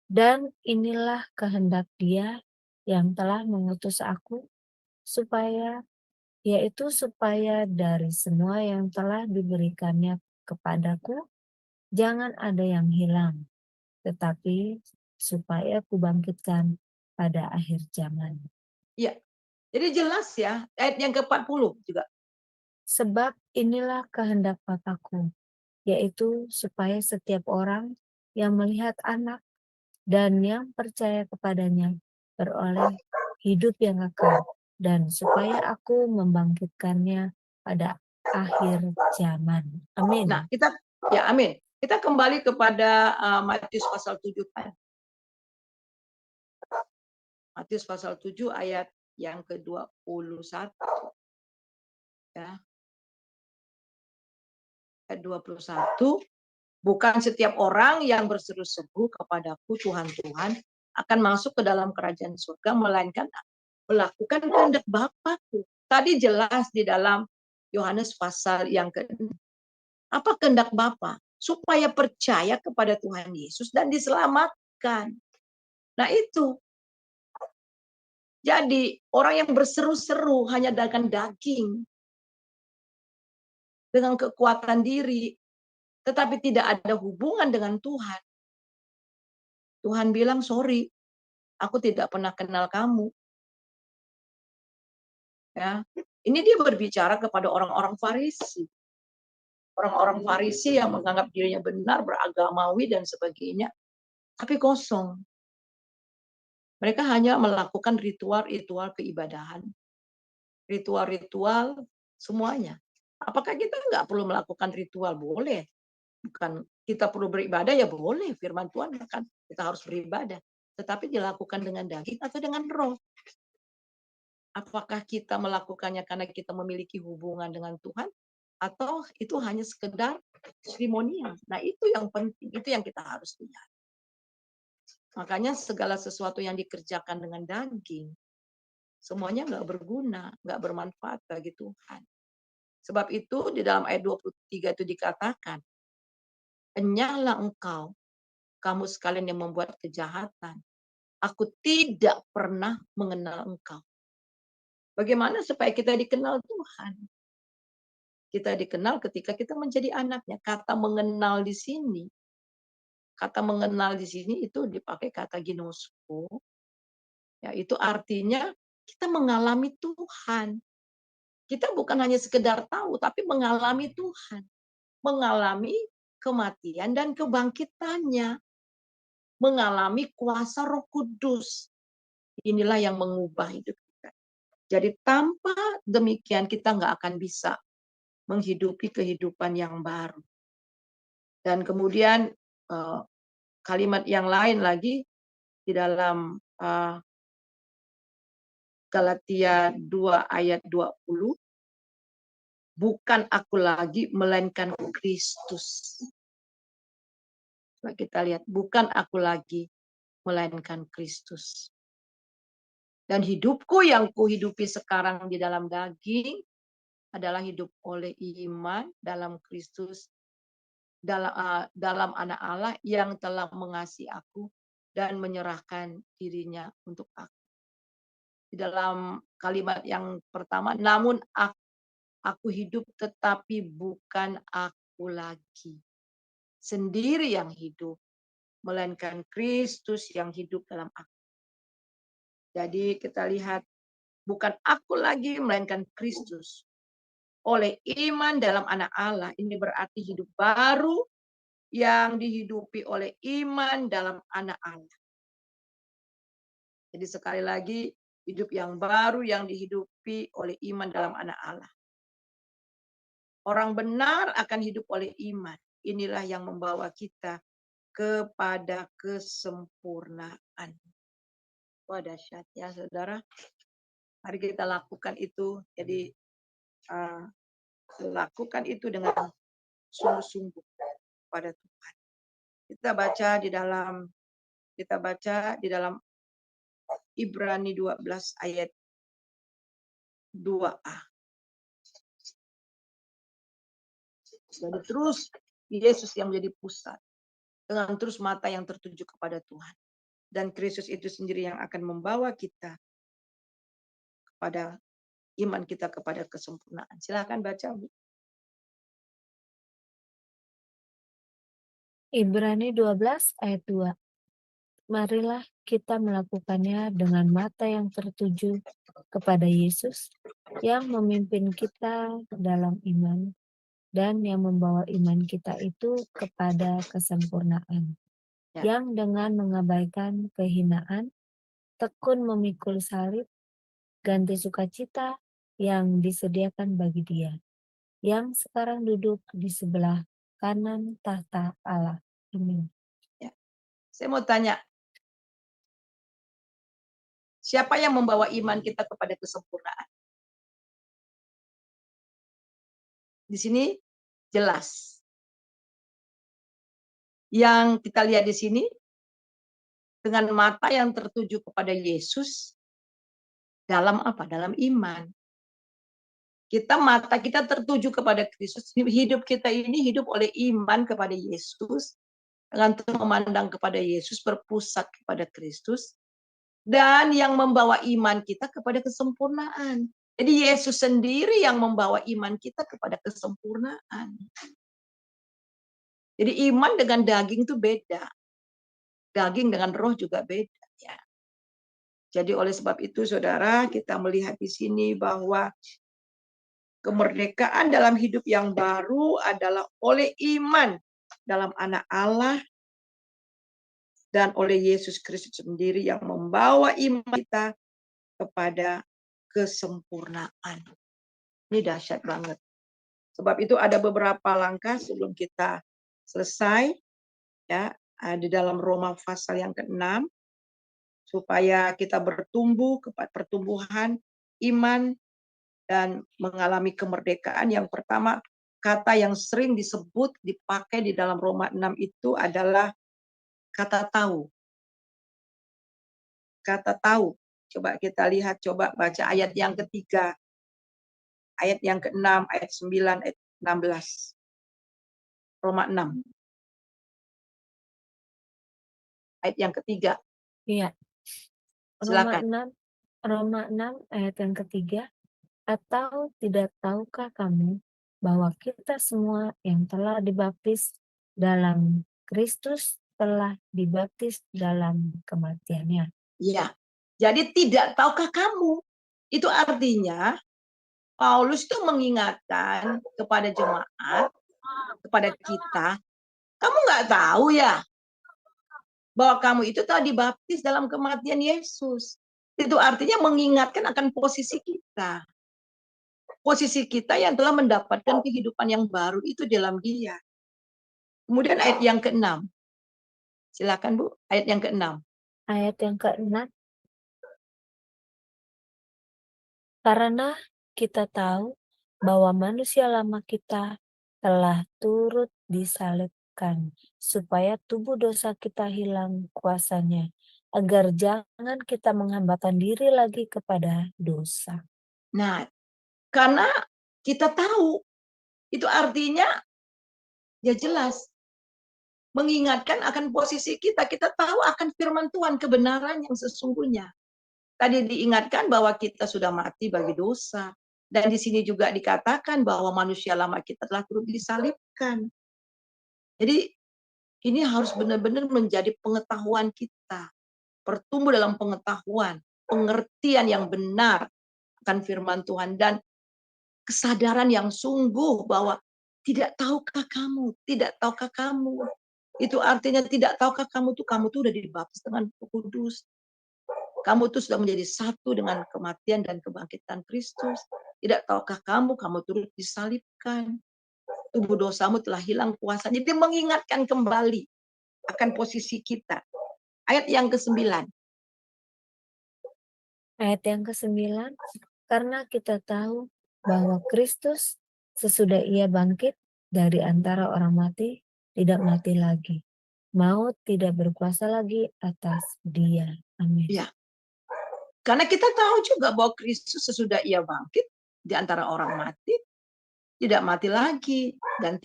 Dan inilah kehendak Dia yang telah mengutus aku, yaitu supaya dari semua yang telah diberikannya kepadaku, jangan ada yang hilang, tetapi supaya kubangkitkan pada akhir zaman. Iya. Jadi jelas ya, ayat yang ke-40 juga. Sebab inilah kehendak Bapa-Ku, yaitu supaya setiap orang yang melihat Anak dan yang percaya kepadanya beroleh hidup yang kekal, dan supaya aku membangkitkannya pada akhir zaman. Amin. Nah, amin. Kita kembali kepada Matius pasal 7 kan. Matius pasal 7 ayat yang ke-21. Ya. Ayat 21. Bukan setiap orang yang berseru-seru kepadaku Tuhan, Tuhan akan masuk ke dalam kerajaan surga, melainkan melakukan kehendak Bapa-Ku. Tadi jelas di dalam Yohanes pasal yang ke-6. Apa kehendak Bapa? Supaya percaya kepada Tuhan Yesus dan diselamatkan. Nah itu. Jadi orang yang berseru-seru hanya dengan daging, dengan kekuatan diri, tetapi tidak ada hubungan dengan Tuhan. Tuhan bilang, sorry, aku tidak pernah kenal kamu. Ya, ini dia berbicara kepada orang-orang Farisi. Orang-orang Farisi yang menganggap dirinya benar, beragamawi dan sebagainya, tapi kosong. Mereka hanya melakukan ritual-ritual keibadahan, ritual-ritual semuanya. Apakah kita nggak perlu melakukan ritual? Boleh. Bukan kita perlu beribadah, ya boleh. Firman Tuhan kan kita harus beribadah. Tetapi dilakukan dengan daging atau dengan roh. Apakah kita melakukannya karena kita memiliki hubungan dengan Tuhan? Atau itu hanya sekedar seremonial? Nah, itu yang penting. Itu yang kita harus lihat. Makanya segala sesuatu yang dikerjakan dengan daging, semuanya nggak berguna, nggak bermanfaat bagi Tuhan. Sebab itu di dalam ayat 23 itu dikatakan, enyahlah engkau, kamu sekalian yang membuat kejahatan. Aku tidak pernah mengenal engkau. Bagaimana supaya kita dikenal Tuhan? Kita dikenal ketika kita menjadi anaknya. Kata mengenal di sini, itu dipakai kata ginosko. Ya, itu artinya kita mengalami Tuhan. Kita bukan hanya sekedar tahu, tapi mengalami Tuhan. Mengalami kematian dan kebangkitannya. Mengalami kuasa Roh Kudus. Inilah yang mengubah hidup kita. Jadi tanpa demikian kita nggak akan bisa menghidupi kehidupan yang baru. Dan kemudian kalimat yang lain lagi di dalam Galatia 2 ayat 20, bukan aku lagi melainkan Kristus. Coba kita lihat, bukan aku lagi melainkan Kristus. Dan hidupku yang kuhidupi sekarang di dalam daging adalah hidup oleh iman dalam Kristus, dalam anak Allah yang telah mengasihi aku dan menyerahkan dirinya untuk aku. Di dalam kalimat yang pertama, namun aku hidup tetapi bukan aku lagi sendiri yang hidup, melainkan Kristus yang hidup dalam aku. Jadi kita lihat, bukan aku lagi melainkan Kristus. Oleh iman dalam anak Allah, ini berarti hidup baru yang dihidupi oleh iman dalam anak Allah. Jadi sekali lagi, hidup yang baru yang dihidupi oleh iman dalam anak Allah. Orang benar akan hidup oleh iman. Inilah yang membawa kita kepada kesempurnaan. Wah, dahsyat ya saudara. Mari kita lakukan itu. Jadi lakukan itu dengan sungguh-sungguh pada Tuhan. Kita baca di dalam Ibrani 12 ayat 2a. Jadi terus Yesus yang menjadi pusat. Dengan terus mata yang tertuju kepada Tuhan. Dan Kristus itu sendiri yang akan membawa kita kepada iman kita kepada kesempurnaan. Silakan baca, Bu. Ibrani 12 ayat 2. Marilah kita melakukannya dengan mata yang tertuju kepada Yesus yang memimpin kita dalam iman dan yang membawa iman kita itu kepada kesempurnaan. Ya. Yang dengan mengabaikan kehinaan, tekun memikul salib, ganti sukacita yang disediakan bagi Dia, yang sekarang duduk di sebelah kanan tahta Allah. Amin. Ya. Saya mau tanya, siapa yang membawa iman kita kepada kesempurnaan? Di sini jelas. Yang kita lihat di sini, dengan mata yang tertuju kepada Yesus, dalam apa? Dalam iman. Mata kita tertuju kepada Kristus. Hidup kita ini hidup oleh iman kepada Yesus. Dengan memandang kepada Yesus, berpusat kepada Kristus. Dan yang membawa iman kita kepada kesempurnaan. Jadi Yesus sendiri yang membawa iman kita kepada kesempurnaan. Jadi iman dengan daging itu beda. Daging dengan roh juga beda. Ya. Jadi oleh sebab itu saudara, kita melihat di sini bahwa kemerdekaan dalam hidup yang baru adalah oleh iman dalam anak Allah dan oleh Yesus Kristus sendiri yang membawa iman kita kepada kesempurnaan. Ini dahsyat banget. Sebab itu ada beberapa langkah sebelum kita selesai, ya, di dalam Roma pasal yang ke-6, supaya kita bertumbuh kepada pertumbuhan iman dan mengalami kemerdekaan. Yang pertama, kata yang sering disebut, dipakai di dalam Roma 6 itu adalah kata tahu. Kata tahu. Coba kita lihat, coba baca ayat yang ketiga. Ayat yang ke-6, ayat 9, ayat 16. Roma 6. Ayat yang ketiga. Iya. Silakan. Roma 6 ayat yang ketiga. Atau tidak tahukah kamu bahwa kita semua yang telah dibaptis dalam Kristus telah dibaptis dalam kematiannya. Ya. Jadi tidak tahukah kamu? Itu artinya Paulus itu mengingatkan kepada jemaat, kepada kita, kamu nggak tahu ya bahwa kamu itu telah dibaptis dalam kematian Yesus. Itu artinya mengingatkan akan posisi kita. Posisi kita yang telah mendapatkan kehidupan yang baru itu dalam Dia. Kemudian ayat yang ke-6. Silakan Bu, ayat yang ke-6. Ayat yang ke-6. Karena kita tahu bahwa manusia lama kita telah turut disalibkan, supaya tubuh dosa kita hilang kuasanya, agar jangan kita menghambakan diri lagi kepada dosa. Nah, karena kita tahu, itu artinya ya jelas. Mengingatkan akan posisi kita. Kita tahu akan firman Tuhan, kebenaran yang sesungguhnya. Tadi diingatkan bahwa kita sudah mati bagi dosa. Dan di sini juga dikatakan bahwa manusia lama kita telah turut disalibkan. Jadi ini harus benar-benar menjadi pengetahuan kita. Bertumbuh dalam pengetahuan, pengertian yang benar akan firman Tuhan. Dan kesadaran yang sungguh bahwa tidak tahukah kamu. Itu artinya tidak tahukah kamu tuh udah dibaptis dengan Roh Kudus. Kamu tuh sudah menjadi satu dengan kematian dan kebangkitan Kristus. Tidak tahukah kamu turut disalibkan. Tubuh dosamu telah hilang kuasa. Jadi mengingatkan kembali akan posisi kita. Ayat yang ke-9. Ayat yang ke-9, karena kita tahu bahwa Kristus sesudah Ia bangkit dari antara orang mati, tidak mati lagi. Maut tidak berkuasa lagi atas Dia. Amin. Ya. Karena kita tahu juga bahwa Kristus sesudah Ia bangkit di antara orang mati, tidak mati lagi dan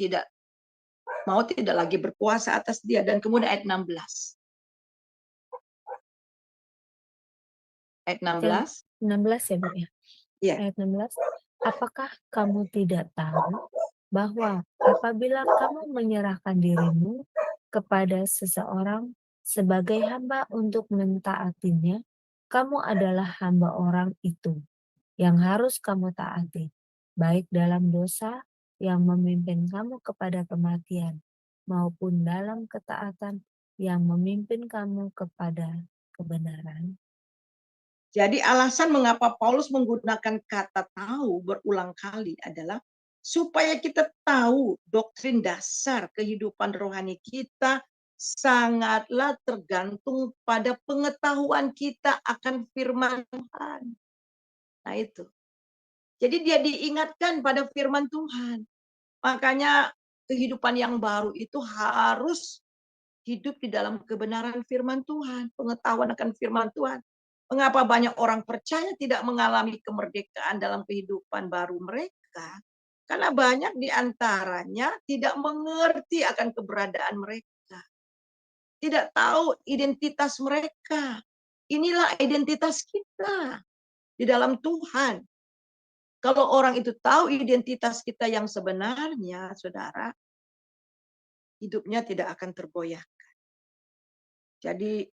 maut tidak lagi berkuasa atas Dia. Dan kemudian ayat 16. Ayat 16. 16 ya Bu ya? Ya. Ayat 16. Apakah kamu tidak tahu bahwa apabila kamu menyerahkan dirimu kepada seseorang sebagai hamba untuk mentaatinya, kamu adalah hamba orang itu yang harus kamu taati, baik dalam dosa yang memimpin kamu kepada kematian, maupun dalam ketaatan yang memimpin kamu kepada kebenaran. Jadi alasan mengapa Paulus menggunakan kata tahu berulang kali adalah supaya kita tahu doktrin dasar kehidupan rohani kita sangatlah tergantung pada pengetahuan kita akan firman Tuhan. Nah itu. Jadi dia diingatkan pada firman Tuhan. Makanya kehidupan yang baru itu harus hidup di dalam kebenaran firman Tuhan, pengetahuan akan firman Tuhan. Mengapa banyak orang percaya tidak mengalami kemerdekaan dalam kehidupan baru mereka? Karena banyak di antaranya tidak mengerti akan keberadaan mereka. Tidak tahu identitas mereka. Inilah identitas kita di dalam Tuhan. Kalau orang itu tahu identitas kita yang sebenarnya, saudara, hidupnya tidak akan tergoyahkan. Jadi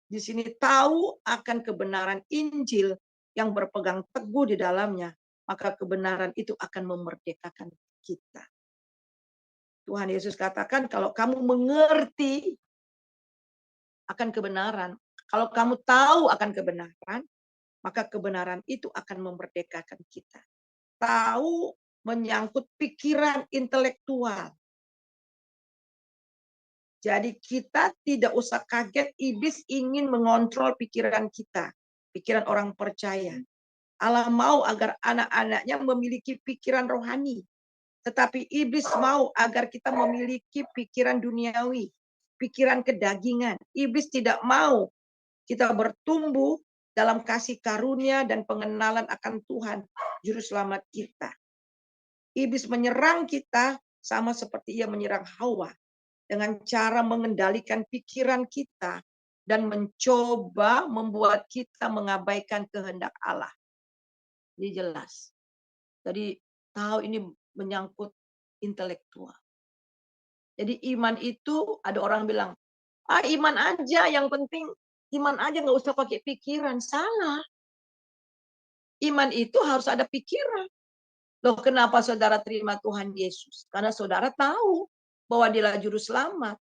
di sini tahu akan kebenaran Injil yang berpegang teguh di dalamnya, maka kebenaran itu akan memerdekakan kita. Tuhan Yesus katakan, kalau kamu mengerti akan kebenaran, kalau kamu tahu akan kebenaran, maka kebenaran itu akan memerdekakan kita. Tahu menyangkut pikiran intelektual. Jadi kita tidak usah kaget iblis ingin mengontrol pikiran kita, pikiran orang percaya. Allah mau agar anak-anaknya memiliki pikiran rohani. Tetapi iblis mau agar kita memiliki pikiran duniawi, pikiran kedagingan. Iblis tidak mau kita bertumbuh dalam kasih karunia dan pengenalan akan Tuhan, Juru Selamat kita. Iblis menyerang kita sama seperti ia menyerang Hawa, dengan cara mengendalikan pikiran kita dan mencoba membuat kita mengabaikan kehendak Allah. Ini jelas. Jadi tahu ini menyangkut intelektual. Jadi iman itu ada orang bilang, iman aja, yang penting iman aja, nggak usah pakai pikiran. Salah. Iman itu harus ada pikiran. Loh, kenapa saudara terima Tuhan Yesus? Karena saudara tahu bahwa Dialah Juru Selamat.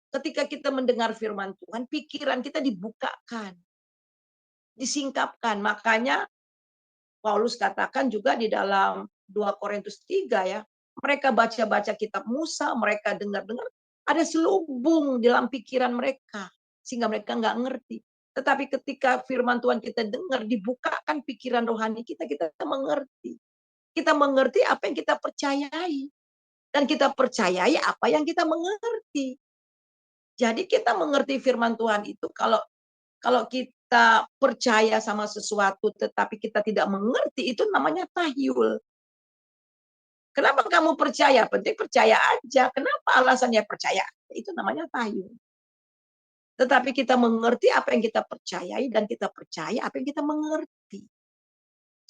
Ketika kita mendengar firman Tuhan, pikiran kita dibukakan, disingkapkan. Makanya Paulus katakan juga di dalam 2 Korintus 3 ya, mereka baca-baca kitab Musa, mereka dengar-dengar, ada selubung dalam pikiran mereka, sehingga mereka nggak ngerti. Tetapi ketika firman Tuhan kita dengar, dibukakan pikiran rohani kita, kita mengerti. Kita mengerti apa yang kita percayai. Dan kita percayai apa yang kita mengerti. Jadi kita mengerti firman Tuhan itu kalau kita percaya sama sesuatu tetapi kita tidak mengerti, itu namanya tahyul. Kenapa kamu percaya? Penting percaya aja. Kenapa alasannya percaya? Itu namanya tahyul. Tetapi kita mengerti apa yang kita percayai dan kita percaya apa yang kita mengerti.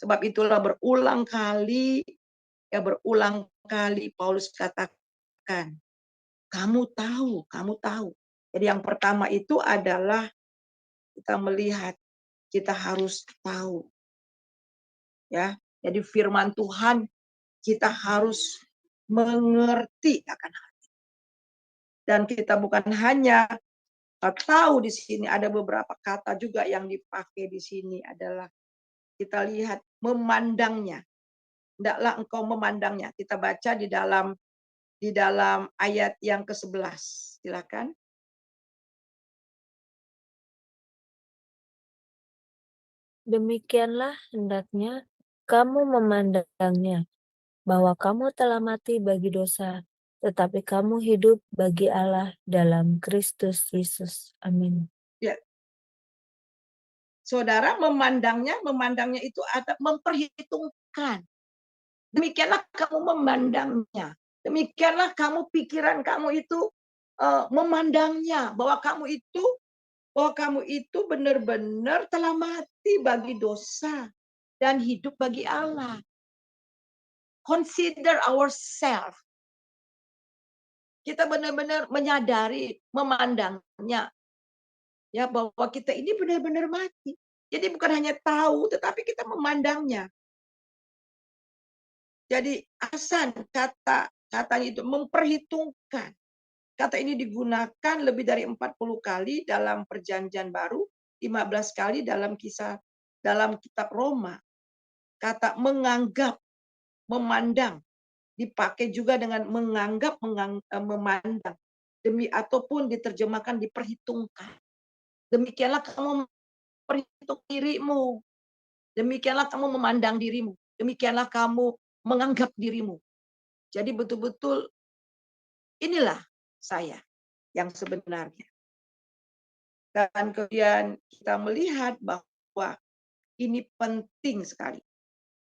Sebab itulah berulang kali Paulus katakan, kamu tahu. Jadi yang pertama itu adalah kita melihat, kita harus tahu. Ya, jadi firman Tuhan kita harus mengerti akan hati. Dan kita bukan hanya tahu, di sini ada beberapa kata juga yang dipakai di sini adalah kita lihat memandangnya. Hendaklah engkau memandangnya. Kita baca di dalam ayat yang ke-11. Silakan. Demikianlah hendaknya kamu memandangnya, bahwa kamu telah mati bagi dosa, tetapi kamu hidup bagi Allah dalam Kristus Yesus. Amin. Ya. Saudara memandangnya itu ada memperhitungkan. Demikianlah kamu memandangnya. Demikianlah kamu pikiran kamu itu memandangnya, bahwa kamu itu benar-benar telah mati bagi dosa dan hidup bagi Allah. Consider ourselves. Kita benar-benar menyadari, memandangnya, ya, bahwa kita ini benar-benar mati. Jadi bukan hanya tahu, tetapi kita memandangnya. Jadi asan katanya itu memperhitungkan. Kata ini digunakan lebih dari 40 kali dalam Perjanjian Baru, 15 kali dalam kitab Roma. Kata menganggap, memandang, dipakai juga dengan menganggap, memandang. Ataupun diterjemahkan diperhitungkan. Demikianlah kamu memperhitung dirimu. Demikianlah kamu memandang dirimu. Demikianlah kamu menganggap dirimu. Jadi betul-betul inilah saya yang sebenarnya. Dan kemudian kita melihat bahwa ini penting sekali.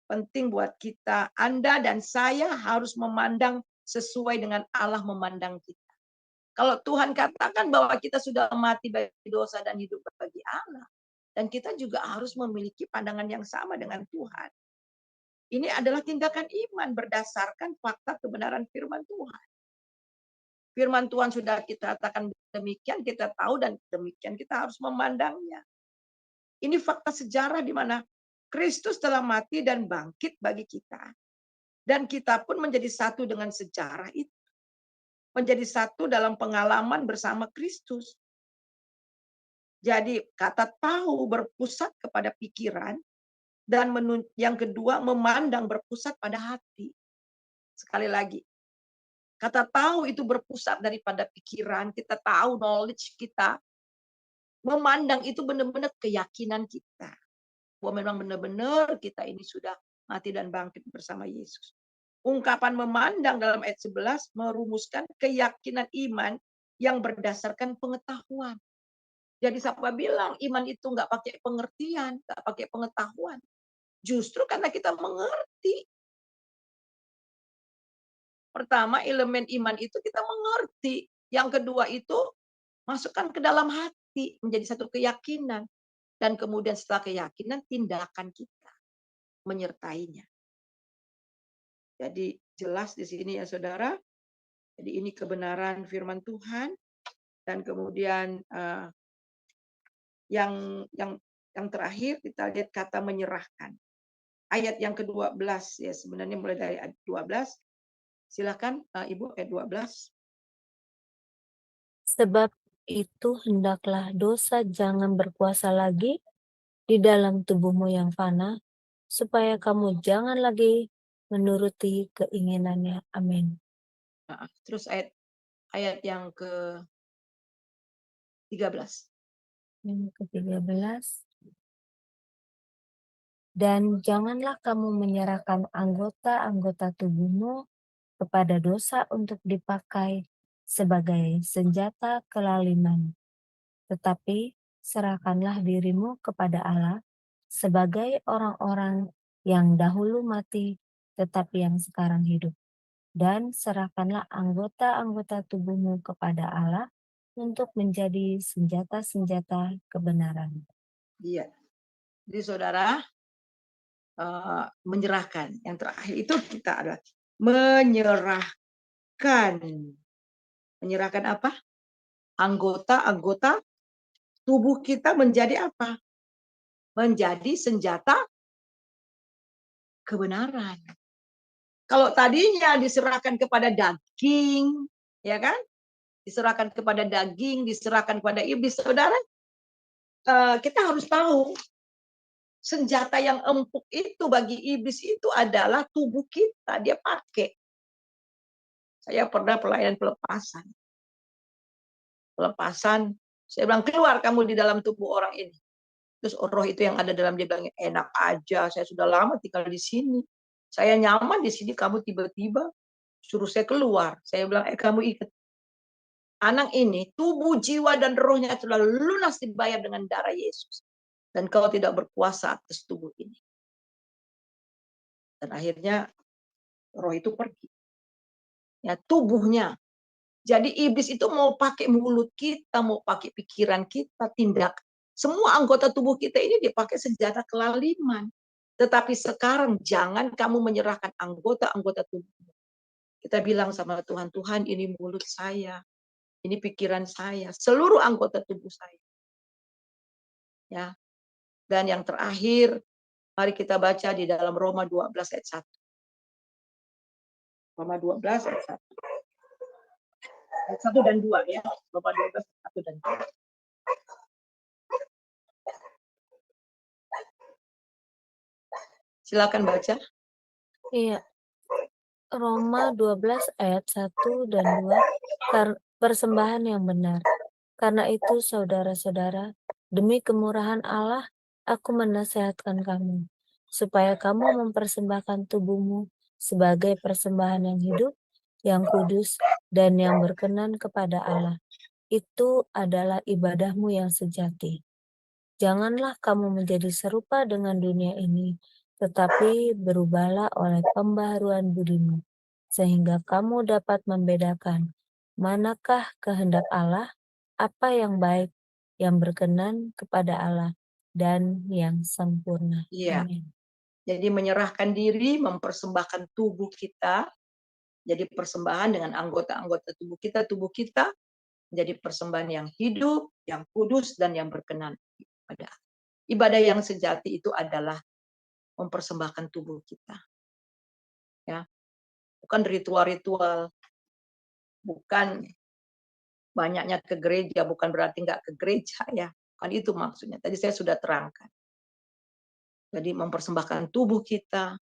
Penting buat kita, Anda dan saya harus memandang sesuai dengan Allah memandang kita. Kalau Tuhan katakan bahwa kita sudah mati bagi dosa dan hidup bagi Allah, dan kita juga harus memiliki pandangan yang sama dengan Tuhan. Ini adalah tindakan iman berdasarkan fakta kebenaran firman Tuhan. Firman Tuhan sudah kita katakan demikian, kita tahu dan demikian kita harus memandangnya. Ini fakta sejarah di mana Kristus telah mati dan bangkit bagi kita. Dan kita pun menjadi satu dengan sejarah itu. Menjadi satu dalam pengalaman bersama Kristus. Jadi kata tahu berpusat kepada pikiran. Dan yang kedua memandang berpusat pada hati. Sekali lagi. Kata tahu itu berpusat daripada pikiran, kita tahu knowledge kita. Memandang itu benar-benar keyakinan kita. Bahwa memang benar-benar kita ini sudah mati dan bangkit bersama Yesus. Ungkapan memandang dalam ayat 11 merumuskan keyakinan iman yang berdasarkan pengetahuan. Jadi siapa bilang iman itu nggak pakai pengertian, nggak pakai pengetahuan. Justru karena kita mengerti. Pertama, elemen iman itu kita mengerti. Yang kedua itu masukkan ke dalam hati, menjadi satu keyakinan. Dan kemudian setelah keyakinan, tindakan kita menyertainya. Jadi jelas di sini ya saudara. Jadi ini kebenaran firman Tuhan. Dan kemudian yang terakhir kita lihat kata menyerahkan. Ayat yang ke-12 ya sebenarnya mulai dari ayat 12. Silakan Ibu ayat 12. Sebab itu hendaklah dosa jangan berkuasa lagi di dalam tubuhmu yang fana, supaya kamu jangan lagi menuruti keinginannya. Amin. Terus ayat yang ke-13. Yang ke-13. Dan janganlah kamu menyerahkan anggota-anggota tubuhmu kepada dosa untuk dipakai sebagai senjata kelaliman. Tetapi serahkanlah dirimu kepada Allah sebagai orang-orang yang dahulu mati tetapi yang sekarang hidup. Dan serahkanlah anggota-anggota tubuhmu kepada Allah untuk menjadi senjata-senjata kebenaran. Iya. Jadi saudara, menyerahkan. Yang terakhir itu kita adalah menyerahkan. Menyerahkan apa? Anggota-anggota tubuh kita menjadi apa? Menjadi senjata kebenaran. Kalau tadinya diserahkan kepada daging, ya kan? Diserahkan kepada daging, diserahkan kepada iblis, saudara. Kita harus tahu senjata yang empuk itu bagi iblis itu adalah tubuh kita. Dia pakai. Saya pernah pelayanan pelepasan. Pelepasan, saya bilang keluar kamu di dalam tubuh orang ini. Terus roh itu yang ada dalam dia bilang enak aja, saya sudah lama tinggal di sini. Saya nyaman di sini, kamu tiba-tiba suruh saya keluar. Saya bilang, kamu ingat. Anak ini, tubuh, jiwa, dan rohnya telah lunas dibayar dengan darah Yesus. Dan kau tidak berkuasa atas tubuh ini. Dan akhirnya roh itu pergi. Ya, tubuhnya. Jadi iblis itu mau pakai mulut kita, mau pakai pikiran kita, tindak. Semua anggota tubuh kita ini dipakai senjata kelaliman. Tetapi sekarang jangan kamu menyerahkan anggota-anggota tubuh. Kita bilang sama Tuhan, Tuhan ini mulut saya, ini pikiran saya, seluruh anggota tubuh saya. Ya. Dan yang terakhir, mari kita baca di dalam Roma 12 ayat 1. Roma 12 ayat 1. Ayat 1 dan 2 ya. Roma 12 ayat 1 dan 2. Silakan baca. Iya. Roma 12 ayat 1 dan 2. Persembahan yang benar. Karena itu saudara-saudara, demi kemurahan Allah, aku menasihatkan kamu, supaya kamu mempersembahkan tubuhmu sebagai persembahan yang hidup, yang kudus, dan yang berkenan kepada Allah. Itu adalah ibadahmu yang sejati. Janganlah kamu menjadi serupa dengan dunia ini, tetapi berubahlah oleh pembaharuan budimu, sehingga kamu dapat membedakan manakah kehendak Allah, apa yang baik, yang berkenan kepada Allah, dan yang sempurna. Iya. Amin. Jadi menyerahkan diri, mempersembahkan tubuh kita jadi persembahan dengan anggota-anggota tubuh kita menjadi persembahan yang hidup, yang kudus, dan yang berkenan pada Allah. Ibadah yang sejati itu adalah mempersembahkan tubuh kita, ya, bukan ritual-ritual, bukan banyaknya ke gereja, bukan berarti nggak ke gereja, ya, kan itu maksudnya. Tadi saya sudah terangkan. Jadi mempersembahkan tubuh kita,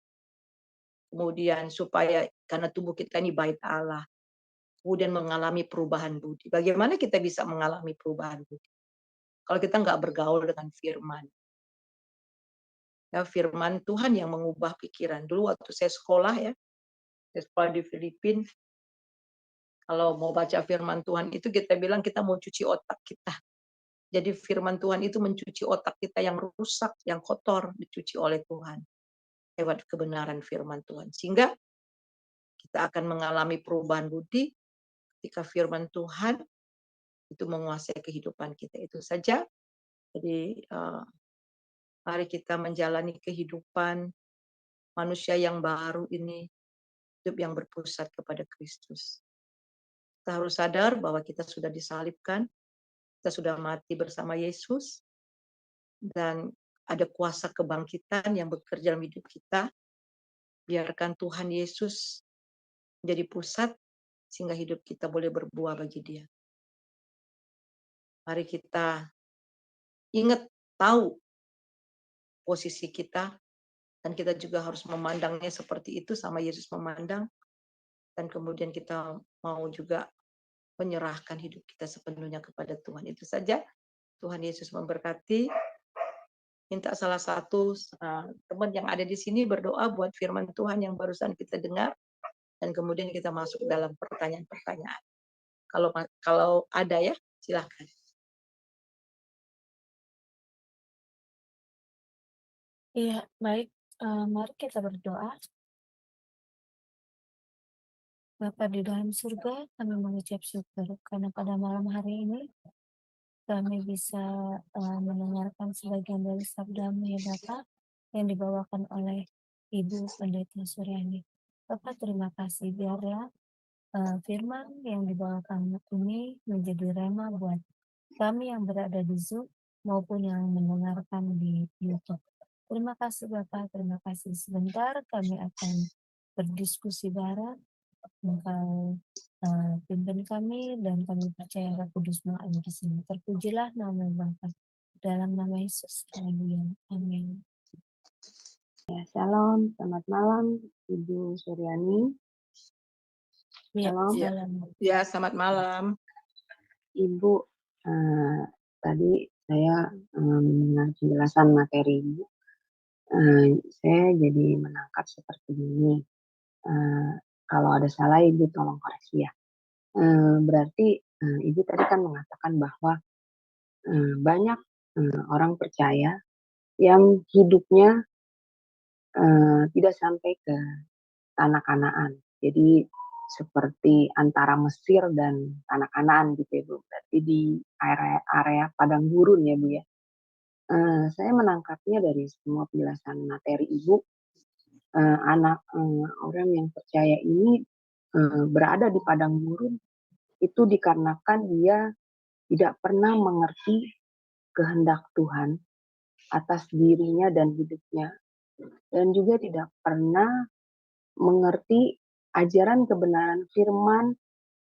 kemudian supaya karena tubuh kita ini bait Allah, kemudian mengalami perubahan budi. Bagaimana kita bisa mengalami perubahan budi? Kalau kita nggak bergaul dengan firman. Ya, firman Tuhan yang mengubah pikiran. Dulu waktu saya sekolah, ya, saya sekolah di Filipina, kalau mau baca firman Tuhan itu kita bilang kita mau cuci otak kita. Jadi firman Tuhan itu mencuci otak kita yang rusak, yang kotor, dicuci oleh Tuhan lewat kebenaran firman Tuhan. Sehingga kita akan mengalami perubahan budi ketika firman Tuhan itu menguasai kehidupan kita. Itu saja. Jadi mari kita menjalani kehidupan manusia yang baru ini, hidup yang berpusat kepada Kristus. Kita harus sadar bahwa kita sudah disalibkan, kita sudah mati bersama Yesus, dan ada kuasa kebangkitan yang bekerja dalam hidup kita. Biarkan Tuhan Yesus menjadi pusat, sehingga hidup kita boleh berbuah bagi Dia. Mari kita ingat, tahu posisi kita, dan kita juga harus memandangnya seperti itu, sama Yesus memandang, dan kemudian kita mau juga menyerahkan hidup kita sepenuhnya kepada Tuhan. Itu saja. Tuhan Yesus memberkati. Minta salah satu teman yang ada di sini berdoa buat firman Tuhan yang barusan kita dengar, dan kemudian kita masuk dalam pertanyaan-pertanyaan. Kalau ada, ya, silakan. Iya, baik. Mari kita berdoa. Bapa di dalam surga, kami mengucap syukur karena pada malam hari ini kami bisa mendengarkan sebagian dari sabda-Mu, ya Bapak, yang dibawakan oleh Ibu Pendeta Suryani. Bapak, terima kasih. Biarlah firman yang dibawakan ini menjadi rema buat kami yang berada di Zoom maupun yang mendengarkan di YouTube. Terima kasih Bapak, terima kasih. Sebentar kami akan berdiskusi bareng. Engkau pimpin kami, dan kami percaya Roh Kudus mengalir di sini. Terpujilah nama Bapa. Dalam nama Yesus, haleluya. Amin. Ya, shalom, selamat malam Ibu Suryani. Ya, Shalom. salam. Ya, selamat malam. Ibu, tadi saya mendengar penjelasan materi Ibu. Saya jadi menangkap seperti ini. Kalau ada salah Ibu tolong koreksi, ya. Berarti Ibu tadi kan mengatakan bahwa banyak orang percaya yang hidupnya tidak sampai ke tanah Kanaan. Jadi seperti antara Mesir dan tanah Kanaan gitu ya Bu. Berarti di area padang gurun ya Bu ya. Saya menangkapnya dari semua penjelasan materi Ibu, orang yang percaya ini berada di padang gurun itu dikarenakan dia tidak pernah mengerti kehendak Tuhan atas dirinya dan hidupnya, dan juga tidak pernah mengerti ajaran kebenaran firman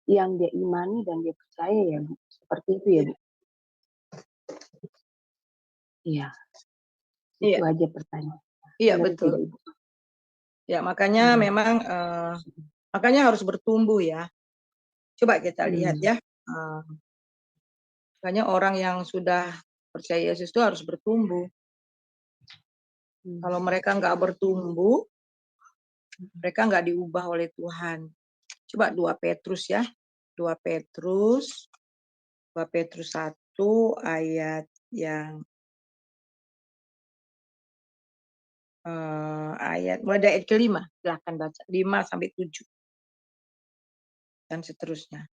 yang dia imani dan dia percaya, ya Bu. Seperti itu ya Bu. Iya. Iya. Itu aja pertanyaan. Iya, Benar betul. tidak, Ibu? Ya, makanya memang makanya harus bertumbuh, ya. Coba kita lihat, ya. Makanya orang yang sudah percaya Yesus itu harus bertumbuh. Kalau mereka nggak bertumbuh, mereka nggak diubah oleh Tuhan. Coba 2 Petrus, ya. 2 Petrus 1 ayat yang mulai dari ayat ke-5, silahkan baca 5 sampai 7 dan seterusnya.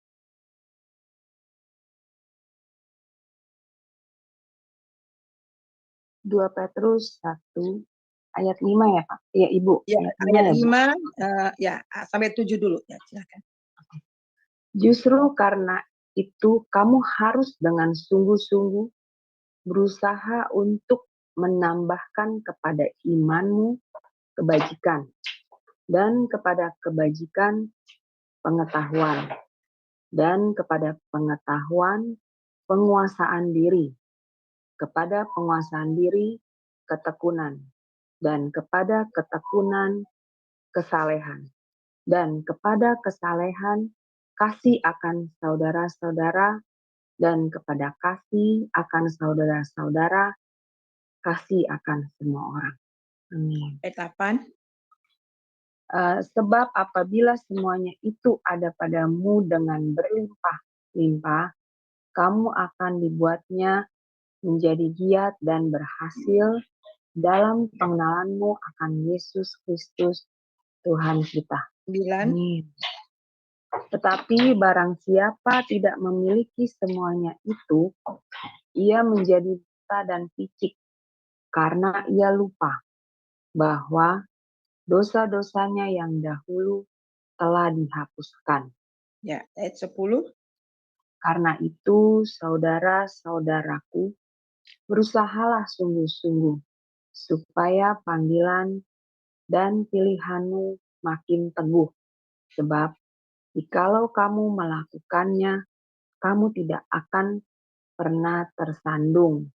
2 Petrus 1 ayat 5 ya Pak? Iya Ibu, Ya, ayat 5 ayat ya Bu? 5 ya sampai 7 dulu ya, silakan. Justru karena itu kamu harus dengan sungguh-sungguh berusaha untuk menambahkan kepada imanmu kebajikan, dan kepada kebajikan pengetahuan, dan kepada pengetahuan penguasaan diri, kepada penguasaan diri ketekunan, dan kepada ketekunan kesalehan, dan kepada kesalehan kasih akan saudara-saudara, dan kepada kasih akan saudara-saudara kasih akan semua orang. Amin. Ayat 8. Sebab apabila semuanya itu ada padamu dengan berlimpah-limpah, kamu akan dibuatnya menjadi giat dan berhasil dalam pengenalanmu akan Yesus Kristus Tuhan kita. 9. Amin. Tetapi barang siapa tidak memiliki semuanya itu, ia menjadi buta dan picik karena ia lupa bahwa dosa-dosanya yang dahulu telah dihapuskan. Ya, ayat 10. Karena itu, saudara-saudaraku, berusahalah sungguh-sungguh supaya panggilan dan pilihanmu makin teguh. Sebab jikalau kamu melakukannya, kamu tidak akan pernah tersandung.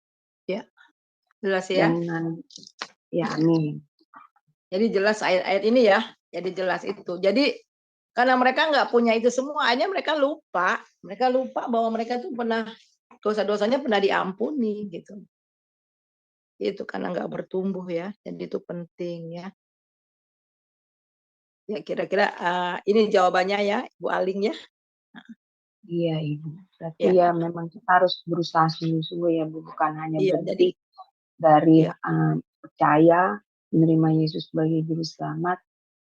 Jelas ya. Dengan amin. Jadi jelas ayat-ayat ini ya. Jadi jelas itu. Jadi karena mereka nggak punya itu semua, akhirnya mereka lupa. Mereka lupa bahwa mereka tuh pernah dosa-dosanya pernah diampuni gitu. Itu karena nggak bertumbuh ya. Jadi itu penting ya. Ya kira-kira ini jawabannya ya, Bu Aling ya. Iya Ibu. Berarti Ya. ya memang kita harus berusaha sungguh-sungguh ya Bu. Bukan hanya Iya, berhenti dari iya. percaya menerima Yesus sebagai juru selamat,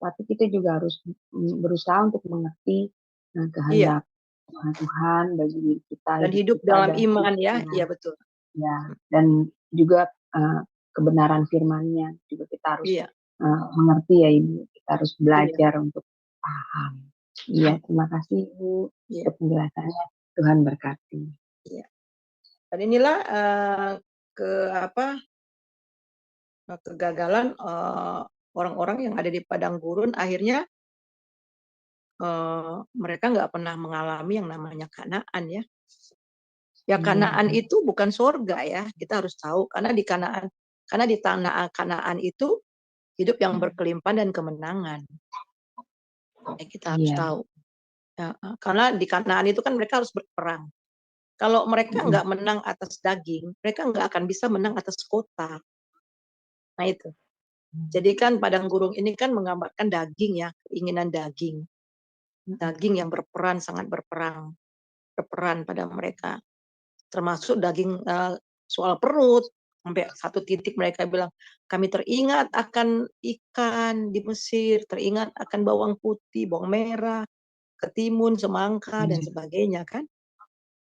tapi kita juga harus berusaha untuk mengerti kehendak Tuhan bagi diri kita, Dan hidup kita, dalam dan iman ya. Iya betul. ya, dan juga kebenaran firman-Nya juga kita harus mengerti ya Ibu. Kita harus belajar untuk paham. Iya, terima kasih Ibu untuk penjelasannya. Tuhan berkati. Iya. Dan inilah kegagalan orang-orang yang ada di padang gurun, akhirnya mereka nggak pernah mengalami yang namanya Kanaan ya. Ya Kanaan itu bukan surga ya, kita harus tahu karena di tanah Kanaan itu hidup yang berkelimpahan dan kemenangan. Kita harus tahu. Ya, karena di Kanaan itu kan mereka harus berperang. Kalau mereka nggak menang atas daging, mereka nggak akan bisa menang atas kota. Nah itu. Jadi kan padang gurun ini kan menggambarkan daging ya, keinginan daging. Daging yang sangat berperan pada mereka. Termasuk daging soal perut. Sampai satu titik mereka bilang, kami teringat akan ikan di Mesir, teringat akan bawang putih, bawang merah, ketimun, semangka, dan sebagainya kan.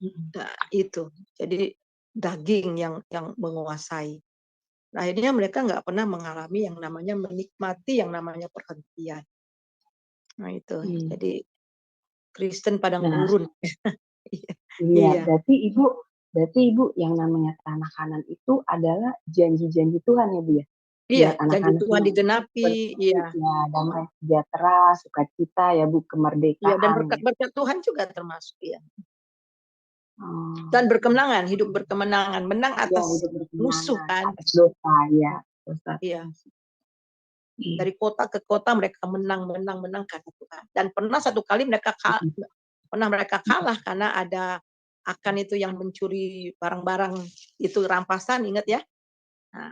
Nah, itu. Jadi daging yang menguasai. Akhirnya mereka nggak pernah mengalami yang namanya menikmati yang namanya perhentian. Nah itu. Jadi Kristen padang gurun. Iya, berarti Ibu yang namanya tanah Kanan itu adalah janji-janji Tuhan ya Bu ya? Iya, janji Tuhan digenapi. Iya. Ya, damai sejahtera, sukacita ya Bu, kemerdekaan. Iya, dan berkat-berkat Tuhan juga termasuk ya. Dan berkemenangan, hidup berkemenangan, menang atas musuh kan. Atas dosa ya. Iya. Dari kota ke kota mereka menang karena Tuhan. Dan pernah satu kali mereka kalah karena ada Akan itu yang mencuri barang-barang itu rampasan, ingat ya. Nah,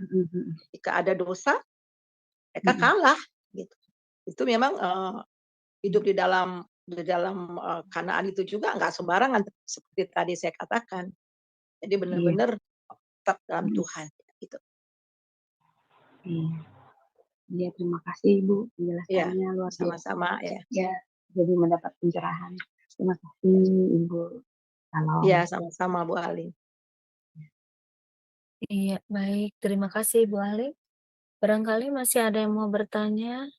jika ada dosa mereka kalah gitu. Itu memang hidup di dalam Kanaan itu juga nggak sembarangan seperti tadi saya katakan. Jadi benar-benar tetap dalam Tuhan gitu. Iya, terima kasih Ibu penjelasannya luar biasa. Sama-sama ya. Ya, jadi mendapat pencerahan. Terima kasih Ibu. Salam. Iya, sama-sama Bu Ali. Iya, baik. Terima kasih Bu Ali. Barangkali masih ada yang mau bertanya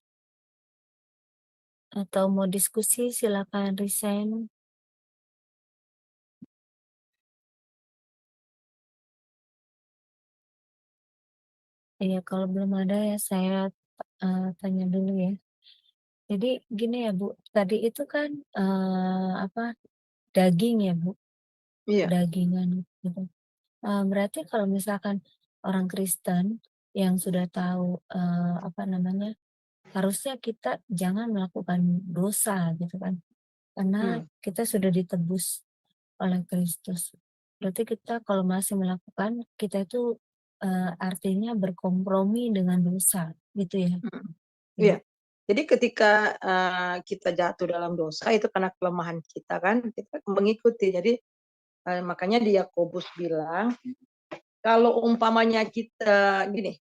atau mau diskusi, silakan resign. Iya, kalau belum ada ya saya tanya dulu ya. Jadi gini ya Bu, tadi itu kan apa daging ya Bu, Iya. dagingan gitu. Berarti kalau misalkan orang Kristen yang sudah tahu apa namanya, harusnya kita jangan melakukan dosa gitu kan, karena Hmm. kita sudah ditebus oleh Kristus. Berarti kita kalau masih melakukan, kita itu artinya berkompromi dengan dosa gitu ya. Hmm. Iya. Iya. Jadi ketika kita jatuh dalam dosa itu karena kelemahan kita kan, kita mengikuti. Jadi makanya di Yakobus bilang, kalau umpamanya kita gini,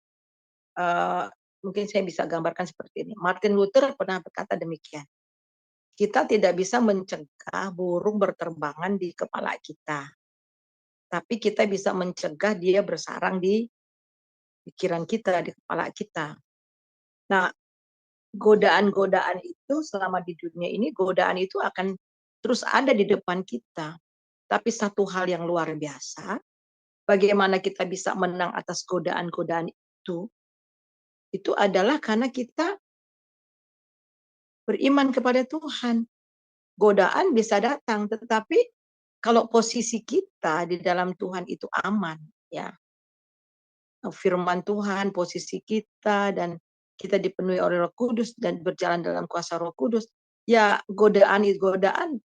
mungkin saya bisa gambarkan seperti ini. Martin Luther pernah berkata demikian. Kita tidak bisa mencegah burung berterbangan di kepala kita, tapi kita bisa mencegah dia bersarang di pikiran kita, di kepala kita. Nah, godaan-godaan itu selama di dunia ini, godaan itu akan terus ada di depan kita. Tapi satu hal yang luar biasa, bagaimana kita bisa menang atas godaan-godaan itu adalah karena kita beriman kepada Tuhan. Godaan bisa datang, tetapi kalau posisi kita di dalam Tuhan itu aman, ya. Firman Tuhan, posisi kita, dan kita dipenuhi oleh Roh Kudus dan berjalan dalam kuasa Roh Kudus, ya godaan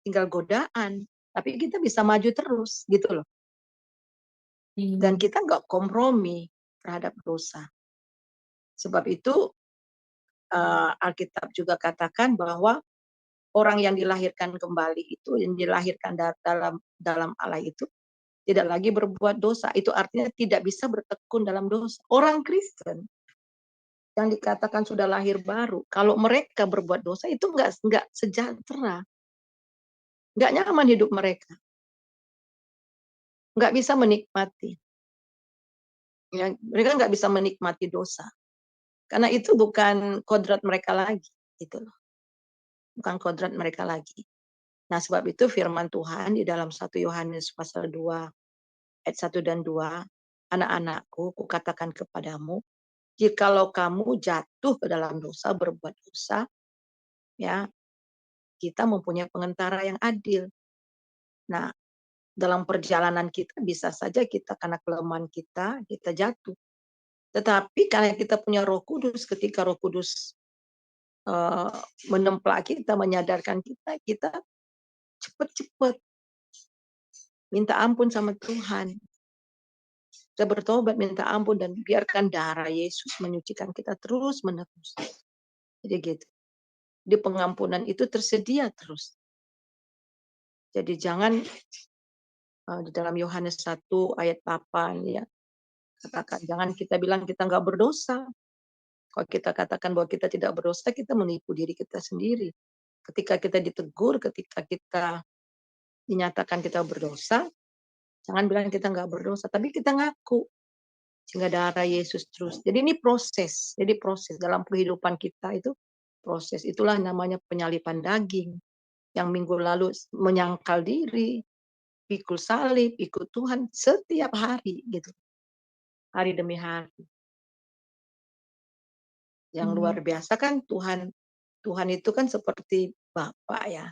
tinggal godaan, tapi kita bisa maju terus gitu loh. Dan kita nggak kompromi terhadap dosa. Sebab itu Alkitab juga katakan bahwa orang yang dilahirkan kembali itu, yang dilahirkan dalam Allah itu tidak lagi berbuat dosa. Itu artinya tidak bisa bertekun dalam dosa. Orang Kristen yang dikatakan sudah lahir baru, kalau mereka berbuat dosa itu nggak sejahtera, nggak nyaman hidup mereka, nggak bisa menikmati. Ya, mereka nggak bisa menikmati dosa, karena itu bukan kodrat mereka lagi, gitu loh. Bukan kodrat mereka lagi. Nah, sebab itu firman Tuhan di dalam 1 Yohanes pasal 2 ayat 1 dan 2, anak-anakku, kukatakan kepadamu, jikalau kamu jatuh ke dalam dosa, berbuat dosa, ya, kita mempunyai pengantara yang adil. Nah, dalam perjalanan kita bisa saja kita karena kelemahan kita jatuh. Tetapi karena kita punya Roh Kudus, ketika Roh Kudus menemplak kita, menyadarkan kita cepat-cepat minta ampun sama Tuhan. Kita bertobat, minta ampun, dan biarkan darah Yesus menyucikan kita terus-menerus. Jadi gitu. Di pengampunan itu tersedia terus. Jadi jangan di dalam Yohanes 1 ayat 8 ya, katakan jangan kita bilang kita nggak berdosa. Kalau kita katakan bahwa kita tidak berdosa, kita menipu diri kita sendiri. Ketika kita ditegur, ketika kita dinyatakan kita berdosa, jangan bilang kita nggak berdosa, tapi kita ngaku. Sehingga darah Yesus terus. Jadi ini proses. Jadi proses dalam kehidupan kita itu proses. Itulah namanya penyalipan daging. Yang minggu lalu menyangkal diri, pikul salib, ikut Tuhan setiap hari gitu. Hari demi hari. Yang luar biasa kan Tuhan itu kan seperti bapak ya.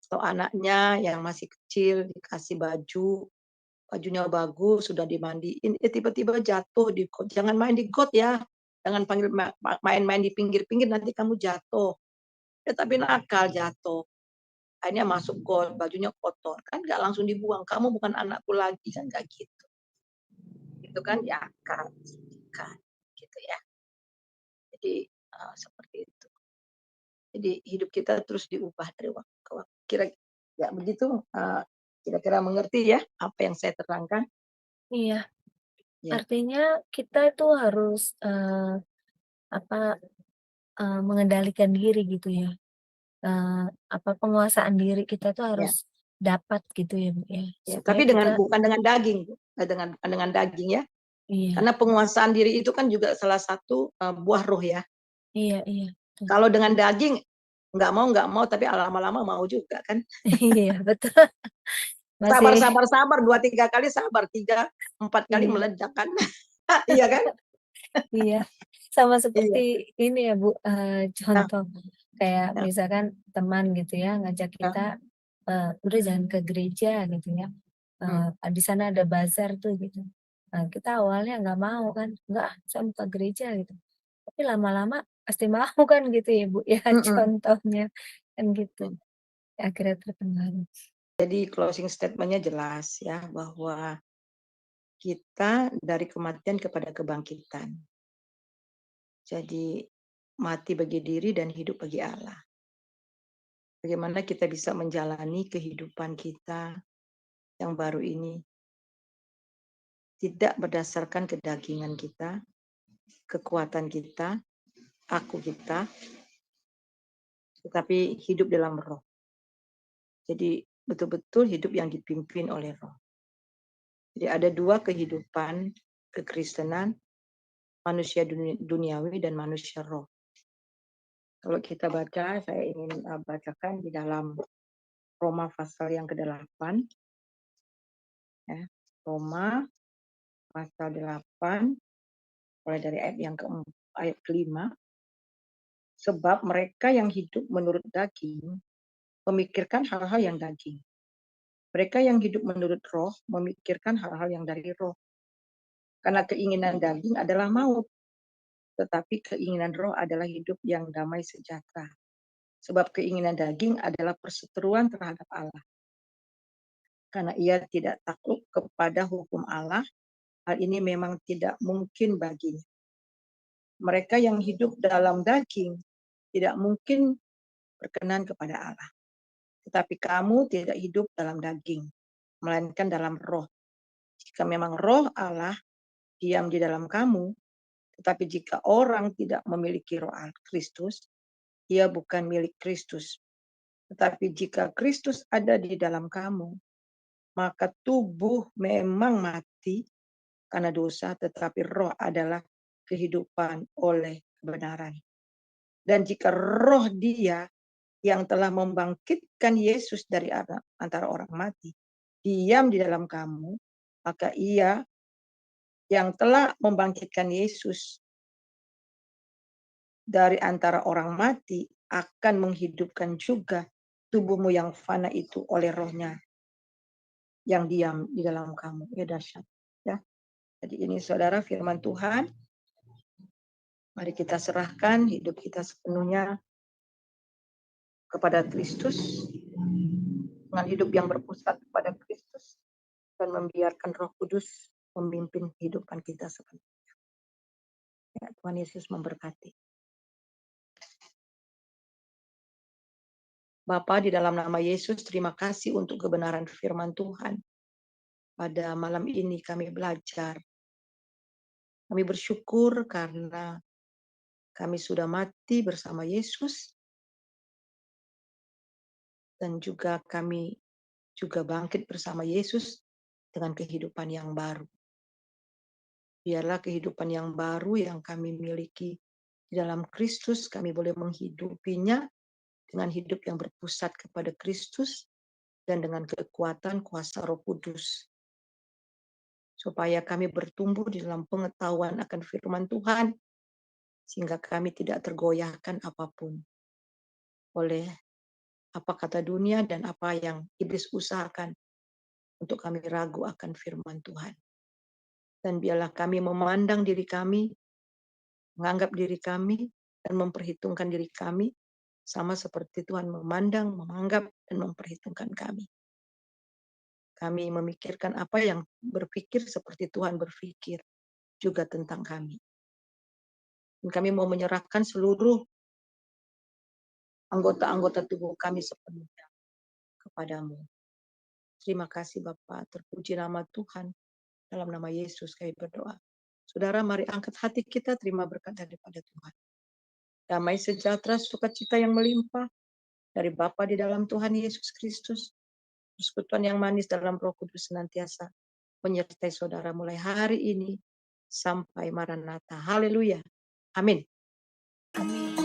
Atau anaknya yang masih kecil dikasih baju, bajunya bagus, sudah dimandiin, tiba-tiba jatuh di got. Jangan main di got ya. Jangan panggil main-main di pinggir-pinggir, nanti kamu jatuh. Ya, tapi nakal jatuh. Akhirnya masuk got, bajunya kotor. Kan nggak langsung dibuang. Kamu bukan anakku lagi, kan nggak gitu. Itu kan ya kan, gitu ya. Jadi seperti itu. Jadi hidup kita terus diubah dari waktu ke waktu. Kira-kira ya begitu. Kira-kira mengerti ya apa yang saya terangkan? Iya, Ya. artinya kita itu harus apa mengendalikan diri gitu ya. Apa penguasaan diri kita itu Ya. harus dapat gitu ya Bu ya. Ya, Supaya tapi kita bukan dengan daging, Bu. Dengan daging ya. Iya, Karena penguasaan diri itu kan juga salah satu buah roh ya. iya, iya. Betul. Kalau dengan daging nggak mau, tapi lama-lama mau juga kan. Iya, betul. Sabar, Masih, sabar, sabar, 2-3 kali sabar, 3-4 kali iya, meledak kan. Iya kan? iya. Sama Iya. seperti ini ya Bu, Nah, contoh kayak nah, misalkan teman gitu ya ngajak nah, kita, "Udah jangan ke gereja," gitu ya, hmm, "di sana ada bazar tuh," gitu. Nah, kita awalnya nggak mau kan, "Enggak saya mau ke gereja," gitu. Tapi lama-lama pasti mau kan gitu ya Bu ya, mm-mm. contohnya, kan gitu. Akhirnya terpengaruh. Jadi closing statement-nya jelas ya, bahwa kita dari kematian kepada kebangkitan. Jadi mati bagi diri dan hidup bagi Allah. Bagaimana kita bisa menjalani kehidupan kita yang baru ini tidak berdasarkan kedagingan kita, kekuatan kita, aku kita, tetapi hidup dalam roh. Jadi betul-betul hidup yang dipimpin oleh roh. Jadi ada dua kehidupan kekristenan, manusia duniawi dan manusia roh. Kalau kita baca, saya ingin bacakan di dalam Roma pasal yang ke-8. Ya. Roma pasal 8, mulai dari ayat ke-5. Sebab mereka yang hidup menurut daging memikirkan hal-hal yang daging. Mereka yang hidup menurut roh memikirkan hal-hal yang dari roh. Karena keinginan daging adalah maut, tetapi keinginan roh adalah hidup yang damai sejahtera. Sebab keinginan daging adalah perseteruan terhadap Allah. Karena ia tidak takluk kepada hukum Allah, hal ini memang tidak mungkin baginya. Mereka yang hidup dalam daging tidak mungkin berkenan kepada Allah. Tetapi kamu tidak hidup dalam daging, melainkan dalam roh. Jika memang roh Allah diam di dalam kamu, tetapi jika orang tidak memiliki roh Kristus, ia bukan milik Kristus. Tetapi jika Kristus ada di dalam kamu, maka tubuh memang mati karena dosa, tetapi roh adalah kehidupan oleh kebenaran. Dan jika roh Dia yang telah membangkitkan Yesus dari antara orang mati diam di dalam kamu, maka Ia yang telah membangkitkan Yesus dari antara orang mati akan menghidupkan juga tubuhmu yang fana itu oleh rohnya yang diam di dalam kamu. Ya dahsyat. Ya. Jadi ini saudara firman Tuhan. Mari kita serahkan hidup kita sepenuhnya kepada Kristus, dengan hidup yang berpusat kepada Kristus, dan membiarkan Roh Kudus memimpin kehidupan kita sepenuhnya. Ya, Tuhan Yesus memberkati. Bapa, di dalam nama Yesus, terima kasih untuk kebenaran firman Tuhan. Pada malam ini kami belajar. Kami bersyukur karena kami sudah mati bersama Yesus, dan juga kami juga bangkit bersama Yesus dengan kehidupan yang baru. Biarlah kehidupan yang baru yang kami miliki di dalam Kristus, kami boleh menghidupinya dengan hidup yang berpusat kepada Kristus dan dengan kekuatan kuasa Roh Kudus. Supaya kami bertumbuh di dalam pengetahuan akan firman Tuhan, sehingga kami tidak tergoyahkan apapun oleh apa kata dunia dan apa yang iblis usahakan untuk kami ragu akan firman Tuhan. Dan biarlah kami memandang diri kami, menganggap diri kami, dan memperhitungkan diri kami sama seperti Tuhan memandang, menganggap, dan memperhitungkan kami. Kami memikirkan apa yang berpikir seperti Tuhan berpikir juga tentang kami. Dan kami mau menyerahkan seluruh anggota-anggota tubuh kami sepenuhnya kepadamu. Terima kasih Bapa, terpuji nama Tuhan. Dalam nama Yesus kami berdoa. Saudara, mari angkat hati kita, terima berkat daripada Tuhan. Damai sejahtera, sukacita yang melimpah dari Bapa di dalam Tuhan Yesus Kristus, persekutuan yang manis dalam Roh Kudus senantiasa menyertai saudara mulai hari ini sampai Maranatha. Haleluya. Amin. Amin.